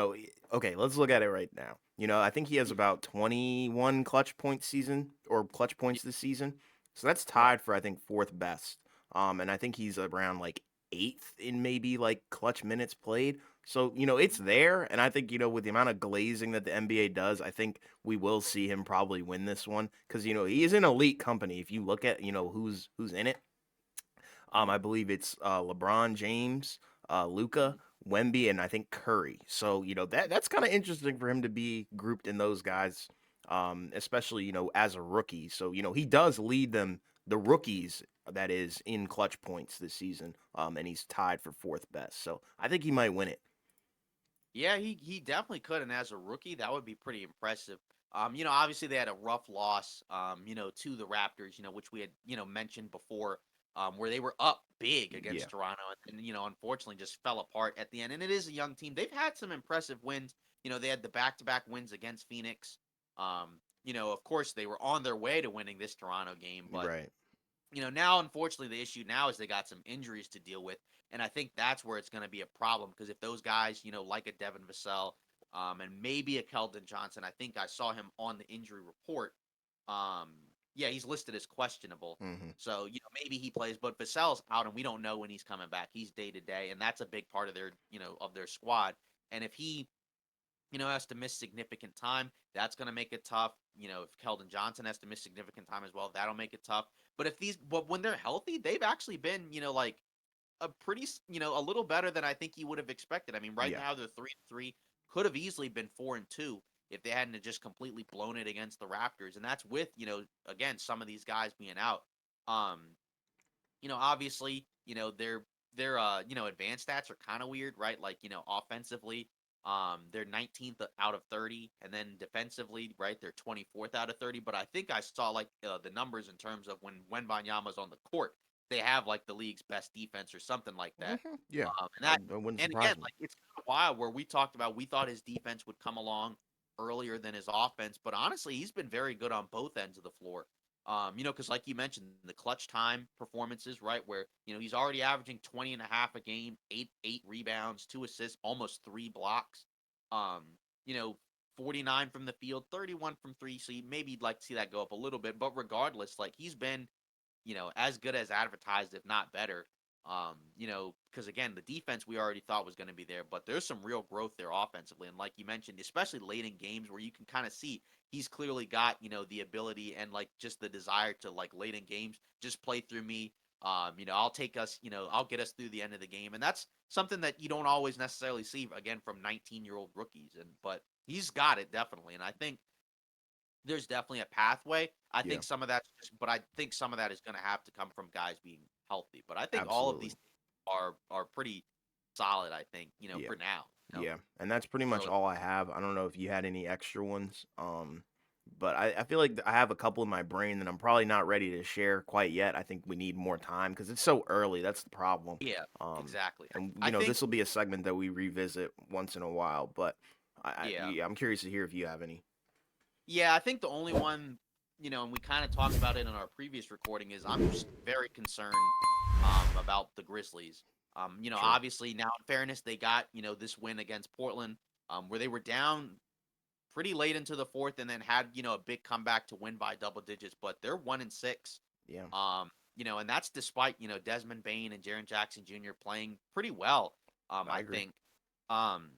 okay, let's look at it right now. I think he has Mhm. about 21 clutch points season or clutch Yeah, points this season. So that's right. tied for I think fourth best. And I think he's around like eighth in maybe like clutch minutes played. So, it's Mhm. there. And I think, with the amount of glazing that the NBA does, I think we will see him probably win this one. Because, he is an elite company. If you look at, who's in it. Mhm. I believe it's LeBron James, Luca, Mhm. Wemby, and I think Curry. So that's kind of interesting for him to be grouped in those guys, especially as a rookie. So he does lead them, the rookies that is in clutch points this season, and he's tied for fourth best. So I think he might win it. Yeah, he definitely could, and as a rookie, that would be pretty impressive. Obviously they had a rough loss, to the Raptors, which we had, mentioned before, where they were up big Yeah, against Toronto, and unfortunately just fell apart at the end. And it is a young team. They've had some impressive wins. They had the back-to-back wins against Phoenix. Of course they were on their way to winning this Toronto game, but right. now unfortunately the issue now is they got some injuries to deal with, and I think that's where it's going to be a problem because if those guys, like a Devin Vassell, and maybe a Keldon Johnson, I think I saw him on the injury report. Um, yeah, he's listed as questionable, Hmm. so maybe he plays, but Vassell's out, and we don't know when he's coming back. He's day to day, and that's a big part of their of their squad. And if he has to miss significant time, that's going to make it tough. If Keldon Johnson has to miss significant time as well, that'll make it tough. But when they're healthy, they've actually been, like a a little better than I think you would have expected. I mean, right Yeah, now they're 3-3, could have easily been 4-2 if they hadn't have just completely blown it against the Raptors. And that's with, again, some of these guys being out. Um, obviously, advanced stats are kind of weird, right? Like, offensively, they're 19th out of 30, and then defensively, right, they're 24th out of 30. But I think I saw like the numbers in terms of when Wembanyama's on the court, they have like the league's best defense or something like that. Yeah, And that, that wouldn't and surprise again, me. like it's kind of wild where we talked about we thought his defense would come along earlier than his offense, but honestly, he's been very good on both ends of the floor. Because like you mentioned, the clutch time performances, right? Where, he's already averaging 20 and a half a game, eight rebounds, 2 assists, almost 3 blocks. Um, you know, 49 from the field, 31 from three. So you maybe like to see that go up a little bit. But regardless, like he's been, as good as advertised, if not better. Because again, the defense we already thought was going to be there, but there's some real growth there offensively. And like you mentioned, especially late in games where you can kind of see he's clearly got, the ability and like just the desire to like late in games, just play through me. I'll take us, I'll get us through the end of the game. And that's something that you don't always necessarily see again from 19-year-old rookies. But he's got it definitely. And I think there's definitely a pathway. Yeah, But I think some of that is going to have to come from guys being healthy. But I think all of these absolutely. are pretty solid. I think Yeah. for now. Yeah, and that's pretty much So all I have. I don't know if you had any extra ones, but I feel like I have a couple in my brain that I'm probably not ready to share quite yet. I think we need more time because it's so early. That's the problem. yeah, Um, exactly. and I think this will be a segment that we revisit once in a while. But yeah, yeah, I'm curious to hear if you have any. yeah. I think the only one, and we kind of talked about it in our previous recording, is I'm just very concerned about the Grizzlies. Sure. Obviously now in fairness, they got this win against Portland, where they were down pretty late into the fourth and then had, a big comeback to win by double digits, but they're 1-6. Yeah, And that's despite, Desmond Bain and Jaren Jackson Jr. playing pretty well. I I agree. think. Um,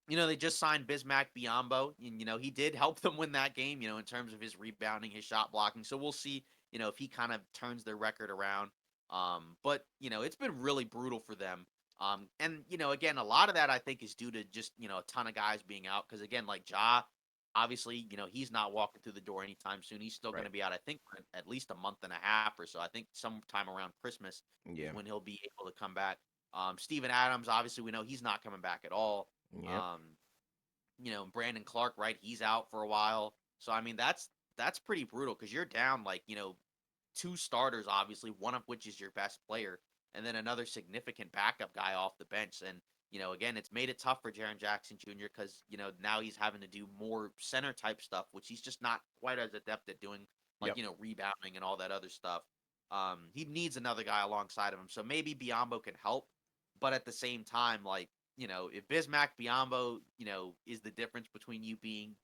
they just signed Bismack Biyombo, and he did help them win that game, in terms of his rebounding, his shot blocking. So we'll see, if he kind of turns their record around. But it's been really brutal for them. And again, a lot of that I think is due to just a ton of guys being out. Because again, like Ja, obviously, he's not walking through the door anytime soon. He's still going Right. to be out, I think, for at least a month and a half or so. I think sometime around Christmas is Yeah. when he'll be able to come back. Steven Adams, obviously, we know he's not coming back at all. Yep. Um, Brandon Clark, right? He's out for a while. So I mean, that's pretty brutal because you're down like, two starters, obviously, one of which is your best player, and then another significant backup guy off the bench. And, again, it's made it tough for Jaren Jackson Jr. because, now he's having to do more center type stuff, which he's just not quite as adept at doing, like, Yep. rebounding and all that other stuff. He needs another guy alongside of him. So maybe Biombo can help. But at the same time, like, if Bismack Biombo, is the difference between you being,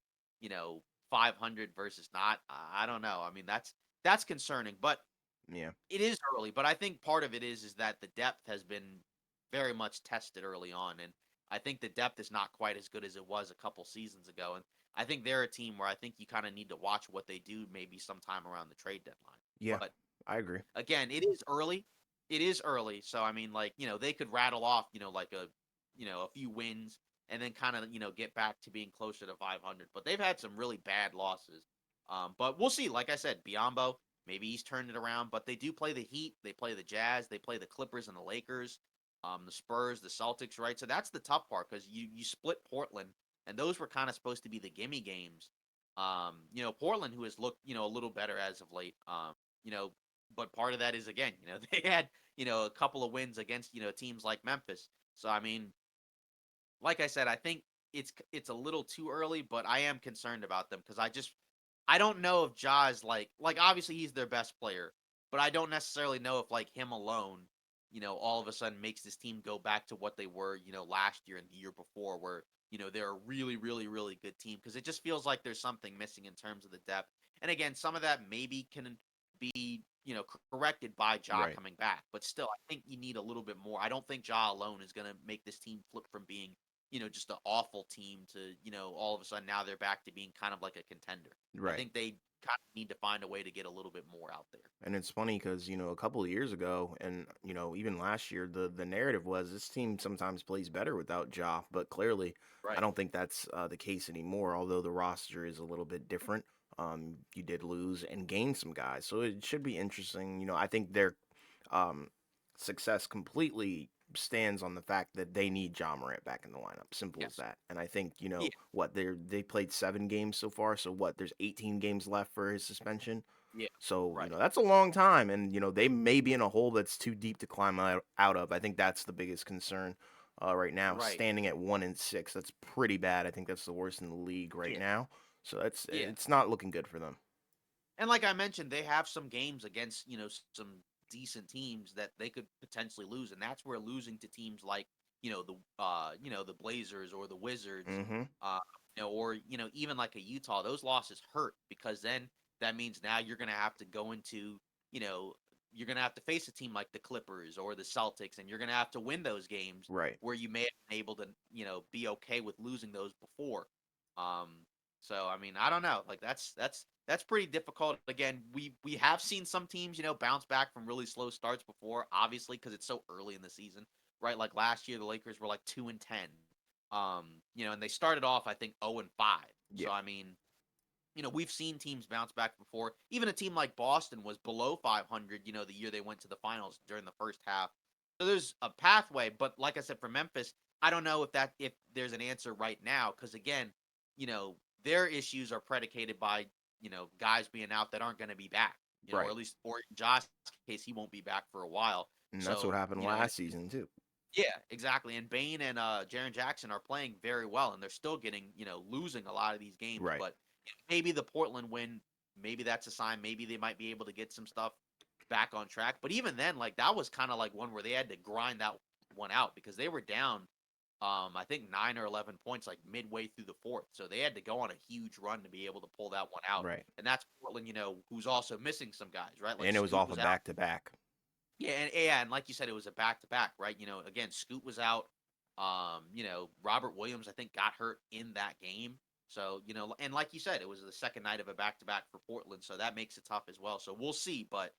500 versus not, I don't know. I mean, that's concerning, but Yeah. it is early. But I think part of it is that the depth has been very much tested early on, and I think the depth is not quite as good as it was a couple seasons ago. And I think they're a team where I think you kind of need to watch what they do maybe sometime around the trade deadline. Yeah. But I agree. again, it is early. It is early, so I mean, like they could rattle off, like a few wins, and then kind of get back to being closer to 500. But they've had some really bad losses. But we'll see. Like I said, Biombo, maybe he's turned it around. But they do play the Heat, they play the Jazz, they play the Clippers and the Lakers, the Spurs, the Celtics, right? So that's the tough part because you split Portland, and those were kind of supposed to be the gimme games. Portland, who has looked a little better as of late. You know, but part of that is again, they had a couple of wins against teams like Memphis. So I mean, like I said, I think it's a little too early, but I am concerned about them because I don't know if Ja is like obviously he's their best player, but I don't necessarily know if like him alone, all of a sudden makes this team go back to what they were, last year and the year before, where they're a really, really, really good team because it just feels like there's something missing in terms of the depth. And again, some of that maybe can be corrected by Ja Right. coming back, but still, I think you need a little bit more. I don't think Ja alone is going to make this team flip from being just an awful team to, all of a sudden now they're back to being kind of like a contender. I Right. think they kind of need to find a way to get a little bit more out there. And it's funny because a couple of years ago, and even last year, the narrative was this team sometimes plays better without Ja, but clearly, I Right. don't think that's the case anymore. Although the roster is a little bit different, you did lose and gain some guys, so it should be interesting. I think their um, success completely stands on the fact that they need Ja Morant back in the lineup. Simple as Yes. that. And I think Yeah. what they played 7 games so far, so what there's 18 games left for his suspension. Yeah. So, Right. that's a long time and, they may be in a hole that's too deep to climb out of. I think that's the biggest concern right now. Right. Standing at 1-6, that's pretty bad. I think that's the worst in the league right Yeah. now. So Yeah. it's not looking good for them. And like I mentioned, they have some games against, some decent teams that they could potentially lose. And that's where losing to teams like, the Blazers or the Wizards, Mhm. uh, or, even like a Utah, those losses hurt because then that means now you're gonna have to go into, you know, you're gonna have to face a team like the Clippers or the Celtics, and you're gonna have to win those games Right. where you may have been able to, be okay with losing those before. Um, so I mean, I don't know. Like that's pretty difficult. Again, we have seen some teams, bounce back from really slow starts before, obviously because it's so early in the season, right? Like last year, the Lakers were like 2-10, and they started off I think 0-5. Yeah. So I mean, we've seen teams bounce back before. Even a team like Boston was below 500, the year they went to the finals during the first half. So there's a pathway, but like I said, for Memphis, I don't know if there's an answer right now because again, you know, their issues are predicated by guys being out that aren't going to be back, or Right. at least or in Josh's case, he won't be back for a while. And that's what So happened last season too. yeah, exactly. And Bane and Jaren Jackson are playing very well, and they're still getting, losing a lot of these games. Right. But maybe the Portland win, maybe that's a sign. Maybe they might be able to get some stuff back on track. But even then, like that was kind of like one where they had to grind that one out because they were down, I think 9 or 11 points like midway through the fourth. So they had to go on a huge run to be able to pull that one out. Right. And that's Portland, who's also missing some guys, right? Like And it was Scoot off a was out. back to back. Yeah, and like you said, it was a back to back, right? Again, Scoot was out. Robert Williams, I think, got hurt in that game. So, and like you said, it was the second night of a back to back for Portland, so that makes it tough as well. So we'll see. But,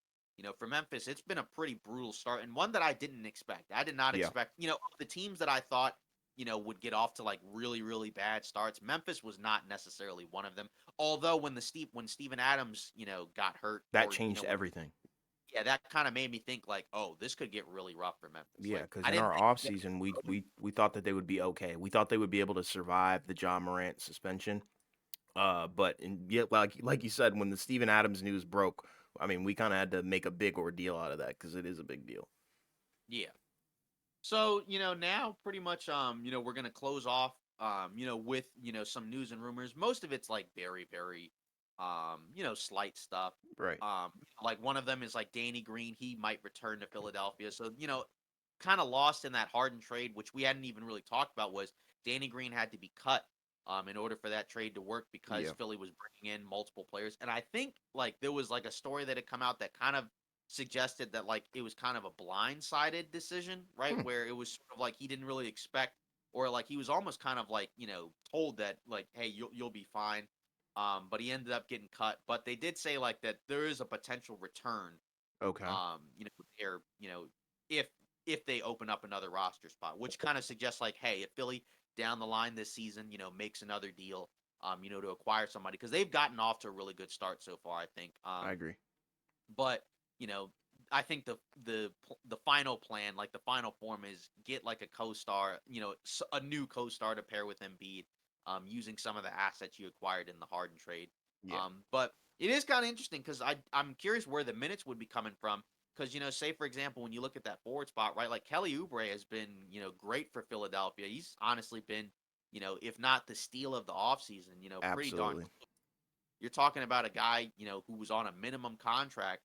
for Memphis, it's been a pretty brutal start and one that I didn't expect. I did not Yeah. expect, the teams that I thought, would get off to like really, really bad starts. Memphis was not necessarily one of them. Although when Steven Adams, got hurt That or, changed when everything. yeah, that kinda made me think like, "Oh, this could get really rough for Memphis." Yeah, Like, because I in didn't our think off that season, we thought that they would be okay. We thought they would be able to survive the John Morant suspension. But like you said, when the Steven Adams news broke, I mean, we kind of had to make a big ordeal out of that because it is a big deal. yeah. So, now pretty much, we're gonna close off, with, some news and rumors. Most of it's like very, very, slight stuff. Right. Like one of them is like Danny Green, he might return to Philadelphia. So, kind of lost in that Harden trade, which we hadn't even really talked about, was Danny Green had to be cut in order for that trade to work because Yeah. Philly was bringing in multiple players. And I think like there was like a story that had come out that kind of suggested that like it was kind of a blindsided decision, right? Hmm. Where it was sort of like he didn't really expect, or like he was almost kind of like told that like, hey, you'll be fine. But he ended up getting cut. But they did say like that there is a potential return. Okay. There, if they open up another roster spot, which kind of suggests like, hey, if Philly down the line this season, makes another deal, to acquire somebody because they've gotten off to a really good start so far, I think. I agree. But you know, I think the final plan, like the final form, is get like a co-star, a new co-star to pair with Embiid, using some of the assets you acquired in the Harden trade. Yeah. But it is kind of interesting because I'm curious where the minutes would be coming from. Because say for example, when you look at that forward spot, right, like Kelly Oubre has been great for Philadelphia. He's honestly been if not the steal of the offseason, pretty darn. Absolutely. You're talking about a guy, who was on a minimum contract,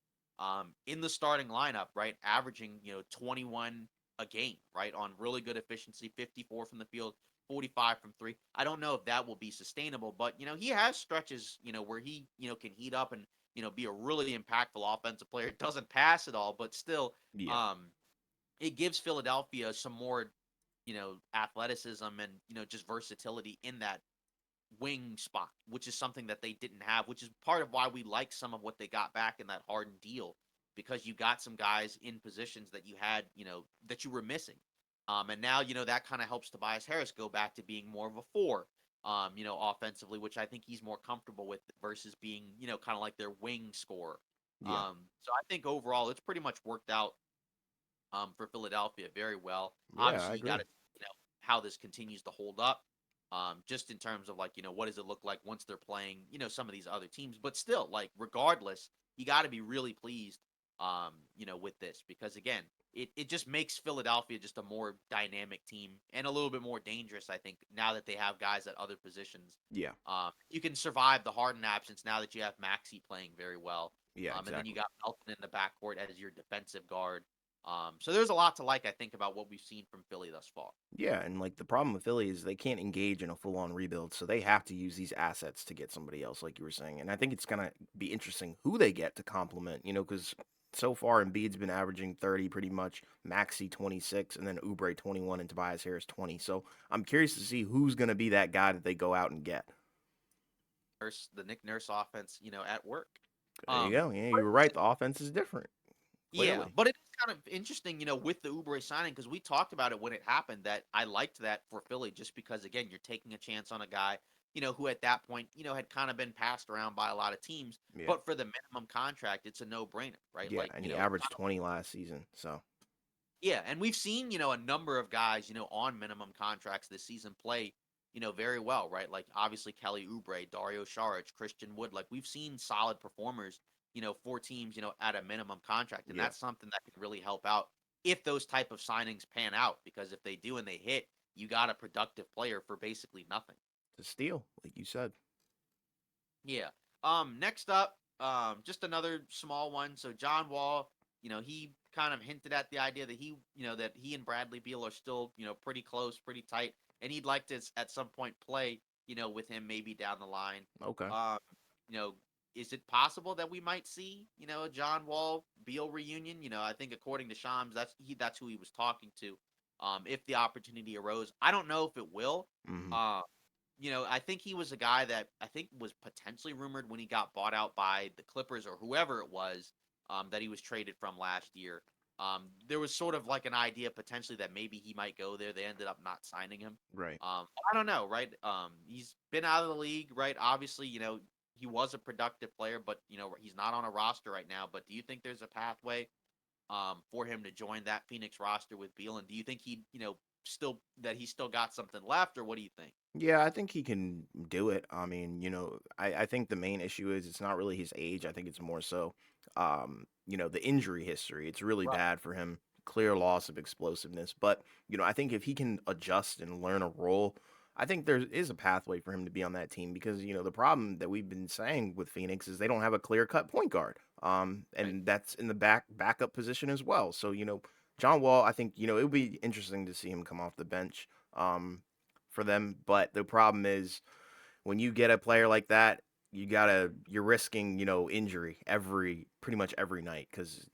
in the starting lineup, right? Averaging, 21 a game, right? On really good efficiency, 54 from the field, 45 from three. I don't know if that will be sustainable, but, he has stretches, where he, can heat up and, be a really impactful offensive player. Doesn't pass at all, but still, Yeah. um, it gives Philadelphia some more, athleticism and, just versatility in that wing spot, which is something that they didn't have, which is part of why we like some of what they got back in that Harden deal, because you got some guys in positions that you had, that you were missing. And now, that kind of helps Tobias Harris go back to being more of a four, offensively, which I think he's more comfortable with versus being, kind of like their wing scorer. Yeah. So I think overall it's pretty much worked out for Philadelphia very well. Yeah, I Obviously, you got agree. to, how this continues to hold up, just in terms of like, what does it look like once they're playing, some of these other teams. But still, like, regardless, you got to be really pleased, with this because again, it just makes Philadelphia just a more dynamic team and a little bit more dangerous. I think now that they have guys at other positions, Yeah. you can survive the Harden absence now that you have Maxi playing very well, Yeah, and then you exactly. got Melton in the backcourt as your defensive guard. So there's a lot to like, I think, about what we've seen from Philly thus far. Yeah, and like the problem with Philly is they can't engage in a full-on rebuild, so they have to use these assets to get somebody else, like you were saying. And I think it's gonna be interesting who they get to complement, because so far Embiid's been averaging 30 pretty much, Maxi 26, and then Oubre 21 and Tobias Harris 20. So I'm curious to see who's gonna be that guy that they go out and get. The Nick Nurse offense, at work. There you Um, go. Yeah, you were right. The offense is different, Yeah, clearly. but it's kind of interesting, with the Oubre signing because we talked about it when it happened that I liked that for Philly just because again you're taking a chance on a guy, who at that point, had kind of been passed around by a lot of teams, Yeah. but for the minimum contract, it's a no-brainer, right? Yeah, Like, and he averaged 20 last season. So, yeah, and we've seen, a number of guys, on minimum contracts this season play, very well, right? Like obviously Kelly Oubre, Dario Saric, Christian Wood. Like we've seen solid performers, for teams, at a minimum contract, and yeah, that's something that can really help out if those type of signings pan out. Because if they do and they hit, you got a productive player for basically nothing. it's a steal, like you said. Yeah. Next up, just another small one. So John Wall, he kind of hinted at the idea that he and Bradley Beal are still, pretty close, pretty tight, and he'd like to at some point play, with him maybe down the line. Okay. Um, you know, is it possible that we might see, a John Wall Beal reunion? I think according to Shams, that's who he was talking to. If the opportunity arose, I don't know if it will. Hmm. Um, I think he was a guy that I think was potentially rumored when he got bought out by the Clippers or whoever it was, that he was traded from last year. There was sort of like an idea potentially that maybe he might go there. They ended up not signing him. Right. I don't know, right? He's been out of the league, right? Obviously, he was a productive player, but he's not on a roster right now. But do you think there's a pathway for him to join that Phoenix roster with Beal? And do you think he, he's still got something left, or what do you think? Yeah, I think he can do it. I mean, I think the main issue is it's not really his age. I think it's more so, the injury history. It's really Right. bad for him. Clear loss of explosiveness. But, I think if he can adjust and learn a role, I think there is a pathway for him to be on that team because, the problem that we've been saying with Phoenix is they don't have a clear-cut point guard. Right. And that's in the backup position as well. So, John Wall, I think, it would be interesting to see him come off the bench. For them. But the problem is when you get a player like that, you're risking, injury pretty much every night because,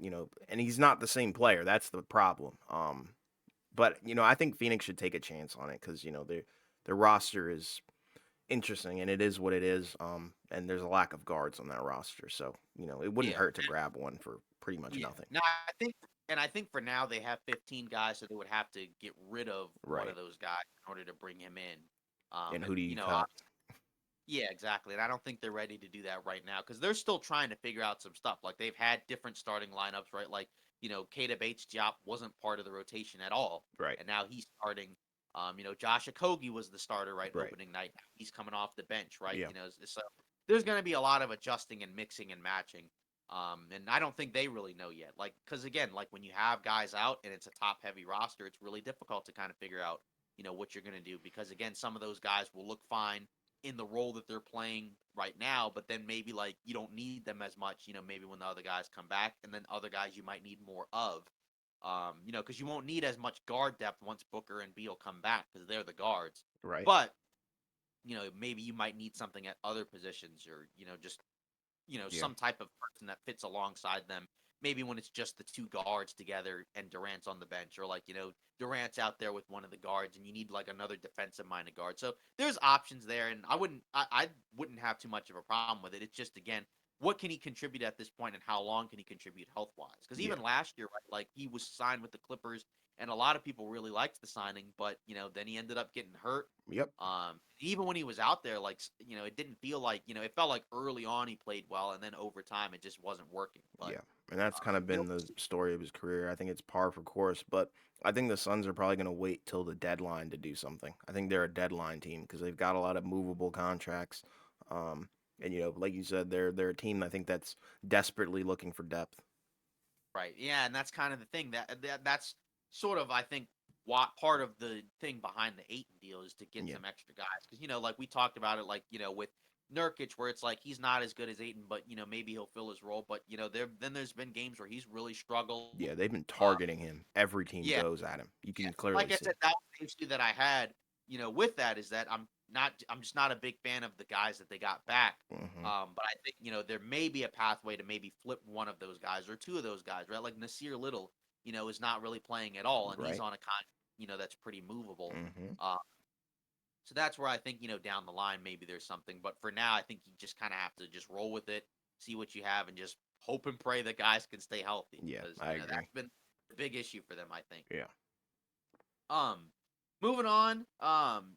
and he's not the same player. That's the problem. But I think Phoenix should take a chance on it because, their roster is interesting and it is what it is. And there's a lack of guards on that roster. So, it wouldn't Yeah. hurt to grab one for pretty much Yeah. nothing. No, I think for now they have 15 guys, so they would have to get rid of one Right. of those guys in order to bring him in. And who And do you cut? yeah, exactly. And I don't think they're ready to do that right now because they're still trying to figure out some stuff. Like they've had different starting lineups, right? Like Keita Bates Diop wasn't part of the rotation at all, Right. and now he's starting. Josh Okogie was the starter, right, Right. opening night. He's coming off the bench, right? Yeah. So there's going to be a lot of adjusting and mixing and matching. And I don't think they really know yet. Like, because again, like when you have guys out and it's a top heavy roster, it's really difficult to kind of figure out, what you're going to do. Because again, some of those guys will look fine in the role that they're playing right now, but then maybe like you don't need them as much, maybe when the other guys come back, and then other guys you might need more of. Because you won't need as much guard depth once Booker and Beal come back because they're the guards. Right. But maybe you might need something at other positions, or just Yeah. some type of person that fits alongside them. Maybe when it's just the two guards together and Durant's on the bench, or like Durant's out there with one of the guards, and you need like another defensive minded guard. So there's options there, and I wouldn't have too much of a problem with it. It's just again, what can he contribute at this point, and how long can he contribute health wise? Because Yeah. even last year, right, like he was signed with the Clippers, and a lot of people really liked the signing, but then he ended up getting hurt. Yep. Even when he was out there, like it didn't feel like it felt like early on he played well, and then over time it just wasn't working. But Yeah, and that's kind of you know, been the story of his career. I think it's par for course, but I think the Suns are probably going to wait till the deadline to do something. I think they're a deadline team because they've got a lot of movable contracts. Um, And like you said, they're a team I think that's desperately looking for depth. Right. Yeah, and that's kind of the thing that's sort of I think what part of the thing behind the Aiton deal is to get Yeah. some extra guys because like we talked about it like with Nurkic where it's like he's not as good as Aiton, but maybe he'll fill his role. But there's been games where he's really struggled. Yeah, they've been Uh, targeting him. Every team yeah, goes at him. You yeah. can clearly Like I see. said, that was the issue that I had. With that is that I'm just not a big fan of the guys that they got back. Hmm. But I think there may be a pathway to maybe flip one of those guys or two of those guys, right? Like Nasir Little, is not really playing at all, and he's Right. on a con, that's pretty movable. Hmm. Uh, so that's where I think down the line maybe there's something, but for now I think you just kind of have to just roll with it, see what you have, and just hope and pray that guys can stay healthy Yeah, because I agree. that's been the big issue for them, I think. Yeah. Um, Moving on.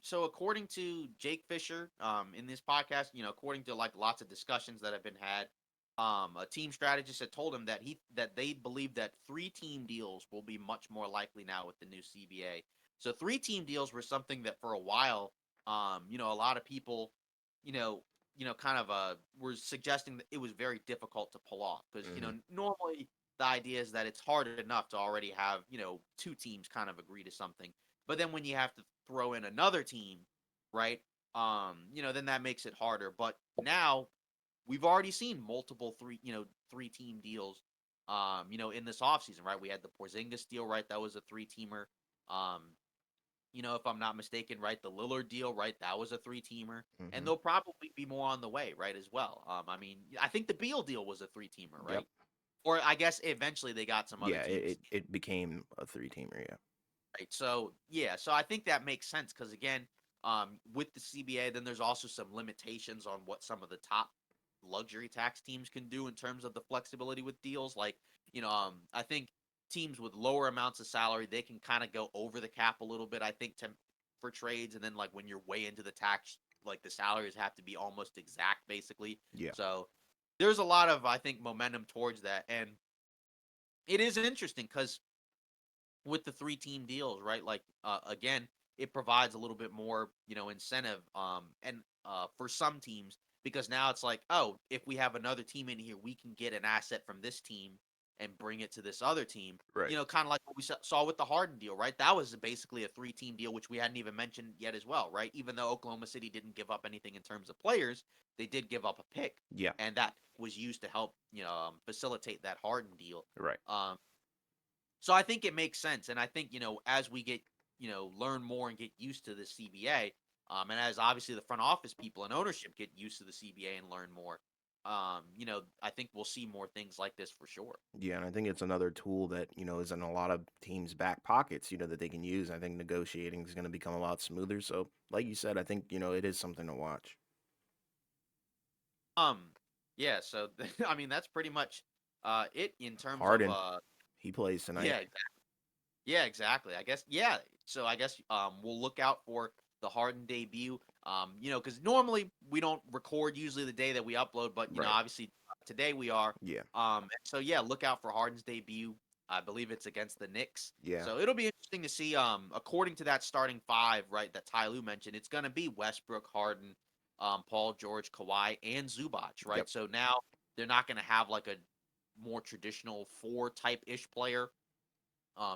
So according to Jake Fisher, in this podcast, according to like lots of discussions that have been had, a team strategist had told him that they believe that 3-team deals will be much more likely now with the new CBA. So 3-team deals were something that for a while, a lot of people, you know, kind of were suggesting that it was very difficult to pull off because Hmm. normally the idea is that it's hard enough to already have two teams kind of agree to something, but then when you have to throw in another team, right, then that makes it harder. But now we've already seen multiple 3-team deals in this offseason, right? We had the Porzingis deal, right? That was a 3-teamer. um if I'm not mistaken, right, the Lillard deal, right, that was a 3-teamer, and Hmm. there'll probably be more on the way, right, as well. I mean, I think the Beal deal was a 3-teamer, Yep. right? Or I guess eventually they got some other Yeah, teams, it became a three-teamer. Yeah. right? So yeah, so I think that makes sense because again, with the CBA, then there's also some limitations on what some of the top luxury tax teams can do in terms of the flexibility with deals. Like, I think teams with lower amounts of salary they can kind of go over the cap a little bit. I think for trades, and then like when you're way into the tax, like the salaries have to be almost exact, basically. Yeah. So there's a lot of I think momentum towards that, and it is interesting because with the 3-team deals, right? Like again, it provides a little bit more, incentive and for some teams because now it's like, oh, if we have another team in here, we can get an asset from this team and bring it to this other team. Right. Kind of like what we saw with the Harden deal, right? That was basically a 3-team deal, which we hadn't even mentioned yet as well, right? Even though Oklahoma City didn't give up anything in terms of players, they did give up a pick, Yeah. and that was used to help, facilitate that Harden deal. Right. Um, so I think it makes sense, and I think as we get learn more and get used to the CBA, and as obviously the front office people and ownership get used to the CBA and learn more, I think we'll see more things like this for sure. Yeah, and I think it's another tool that, is in a lot of teams' back pockets, that they can use. I think negotiating is going to become a lot smoother. So, like you said, I think, it is something to watch. Um, yeah. So I mean that's pretty much it in terms of Harden, he plays tonight. yeah. Yeah, exactly. I guess yeah. So I guess we'll look out for the Harden debut. Because normally we don't record usually the day that we upload, but Right. obviously today we are. Yeah. So yeah, look out for Harden's debut. I believe it's against the Knicks. Yeah. So it'll be interesting to see. According to that starting five, right, that Ty Lue mentioned, it's gonna be Westbrook, Harden, Paul George, Kawhi, and Zubac, right? Yep. So now they're not gonna have like a more traditional four type ish player.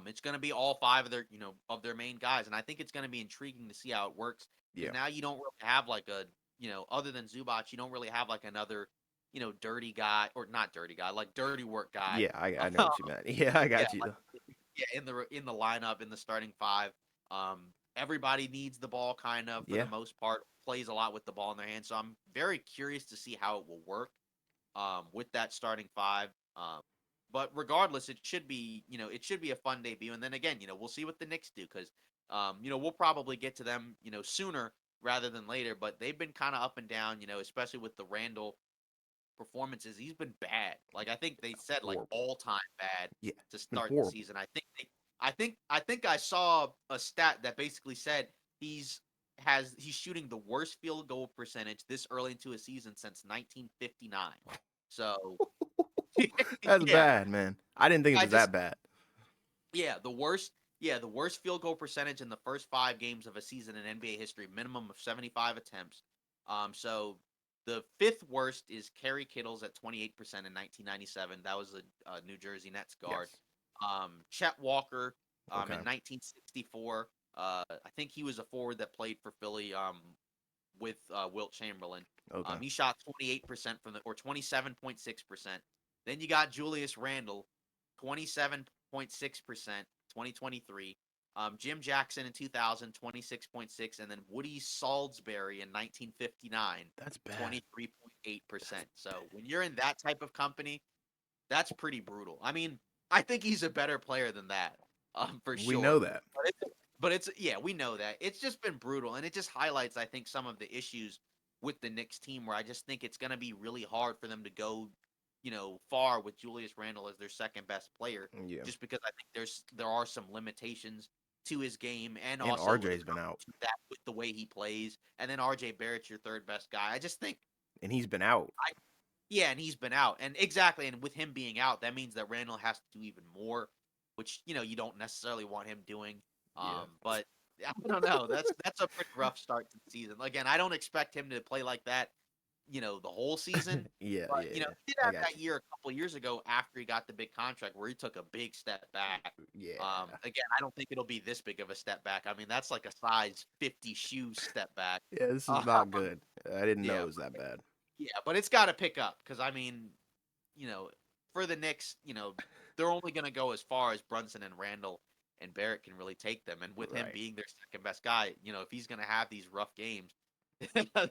It's going to be all five of their main guys, and I think it's going to be intriguing to see how it works because Yeah. now you don't really have like a other than Zubac, you don't really have like another dirty guy or not dirty guy like dirty work guy. Yeah, I know what you meant. Yeah, I Yeah, got you like though. yeah in the lineup in the starting five. Everybody needs the ball kind of for the Yeah. most part. Plays a lot with the ball in their hands, so I'm very curious to see how it will work with that starting five. Um, but regardless, it should be a fun debut. And then again, we'll see what the Knicks do because, we'll probably get to them, sooner rather than later. But they've been kind of up and down, especially with the Randall performances. He's been bad. Like I think they said like Horrible. all time bad Yeah. to It's been start the horrible. season. I think I saw a stat that basically said he's shooting the worst field goal percentage this early into a season since 1959. So That's yeah, bad, man. I didn't think it I was just that bad. yeah, the worst field goal percentage in the first 5 games of a season in NBA history, minimum of 75 attempts. So The fifth worst is Kerry Kittles at 28% in 1997. That was a New Jersey Nets guard. Yes. Chet Walker Okay. in 1964. I think he was a forward that played for Philly with Wilt Chamberlain. Okay. He shot 28% from the or 27.6%. Then you got Julius Randle, 27.6%, 2023. Jim Jackson in 2000, 26.6, and then Woody Salisbury in 1959, That's bad. 23.8%. So when you're in that type of company, that's pretty brutal. I mean, I think he's a better player than that, for We know sure. that. But it's yeah, we know that. It's just been brutal, and it just highlights, I think, some of the issues with the Knicks team where I just think it's gonna be really hard for them to go, far with Julius Randle as their second best player, Yeah. just because I think there are some limitations to his game and And also when it RJ's been comes out. to that with the way he plays. And then RJ Barrett's your third best guy. I just think And he's been out. yeah, and he's been out. And exactly, and with him being out, that means that Randall has to do even more, which, you don't necessarily want him doing. Yeah. But I don't know. That's a pretty rough start to the season. Again, I don't expect him to play like that, the whole season. Yeah, But, yeah, yeah. he did I have got that year a couple of years ago after he got the big contract where he took a big step back. you. Yeah. Again, I don't think it'll be this big of a step back. I mean, that's like a size 50 shoe step back. Yeah, this is Um, not good. I didn't know yeah, it was that bad. yeah, but it's got to pick up because I mean, you know, for the Knicks, they're only going to go as far as Brunson and Randall and Barrett can really take them. And with him Right. being their second best guy, if he's going to have these rough games,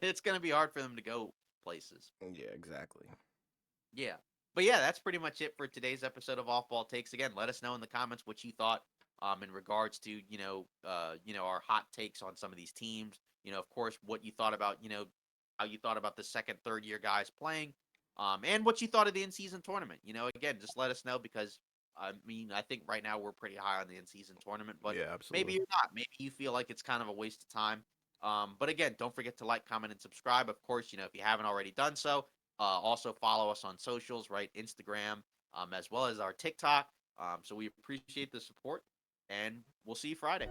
it's going to be hard for them to go places. Yeah, exactly. Yeah. But yeah, that's pretty much it for today's episode of Off Ball Takes. Again, let us know in the comments what you thought in regards to, our hot takes on some of these teams. Of course, what you thought about, how you thought about the second, third year guys playing, and what you thought of the in-season tournament. Again, just let us know because I mean, I think right now we're pretty high on the in-season tournament, but Yeah, maybe absolutely. you're not. Maybe you feel like it's kind of a waste of time. But again, don't forget to like, comment, and subscribe. Of course, if you haven't already done so, also follow us on socials, right? Instagram, as well as our TikTok. So we appreciate the support, and we'll see you Friday.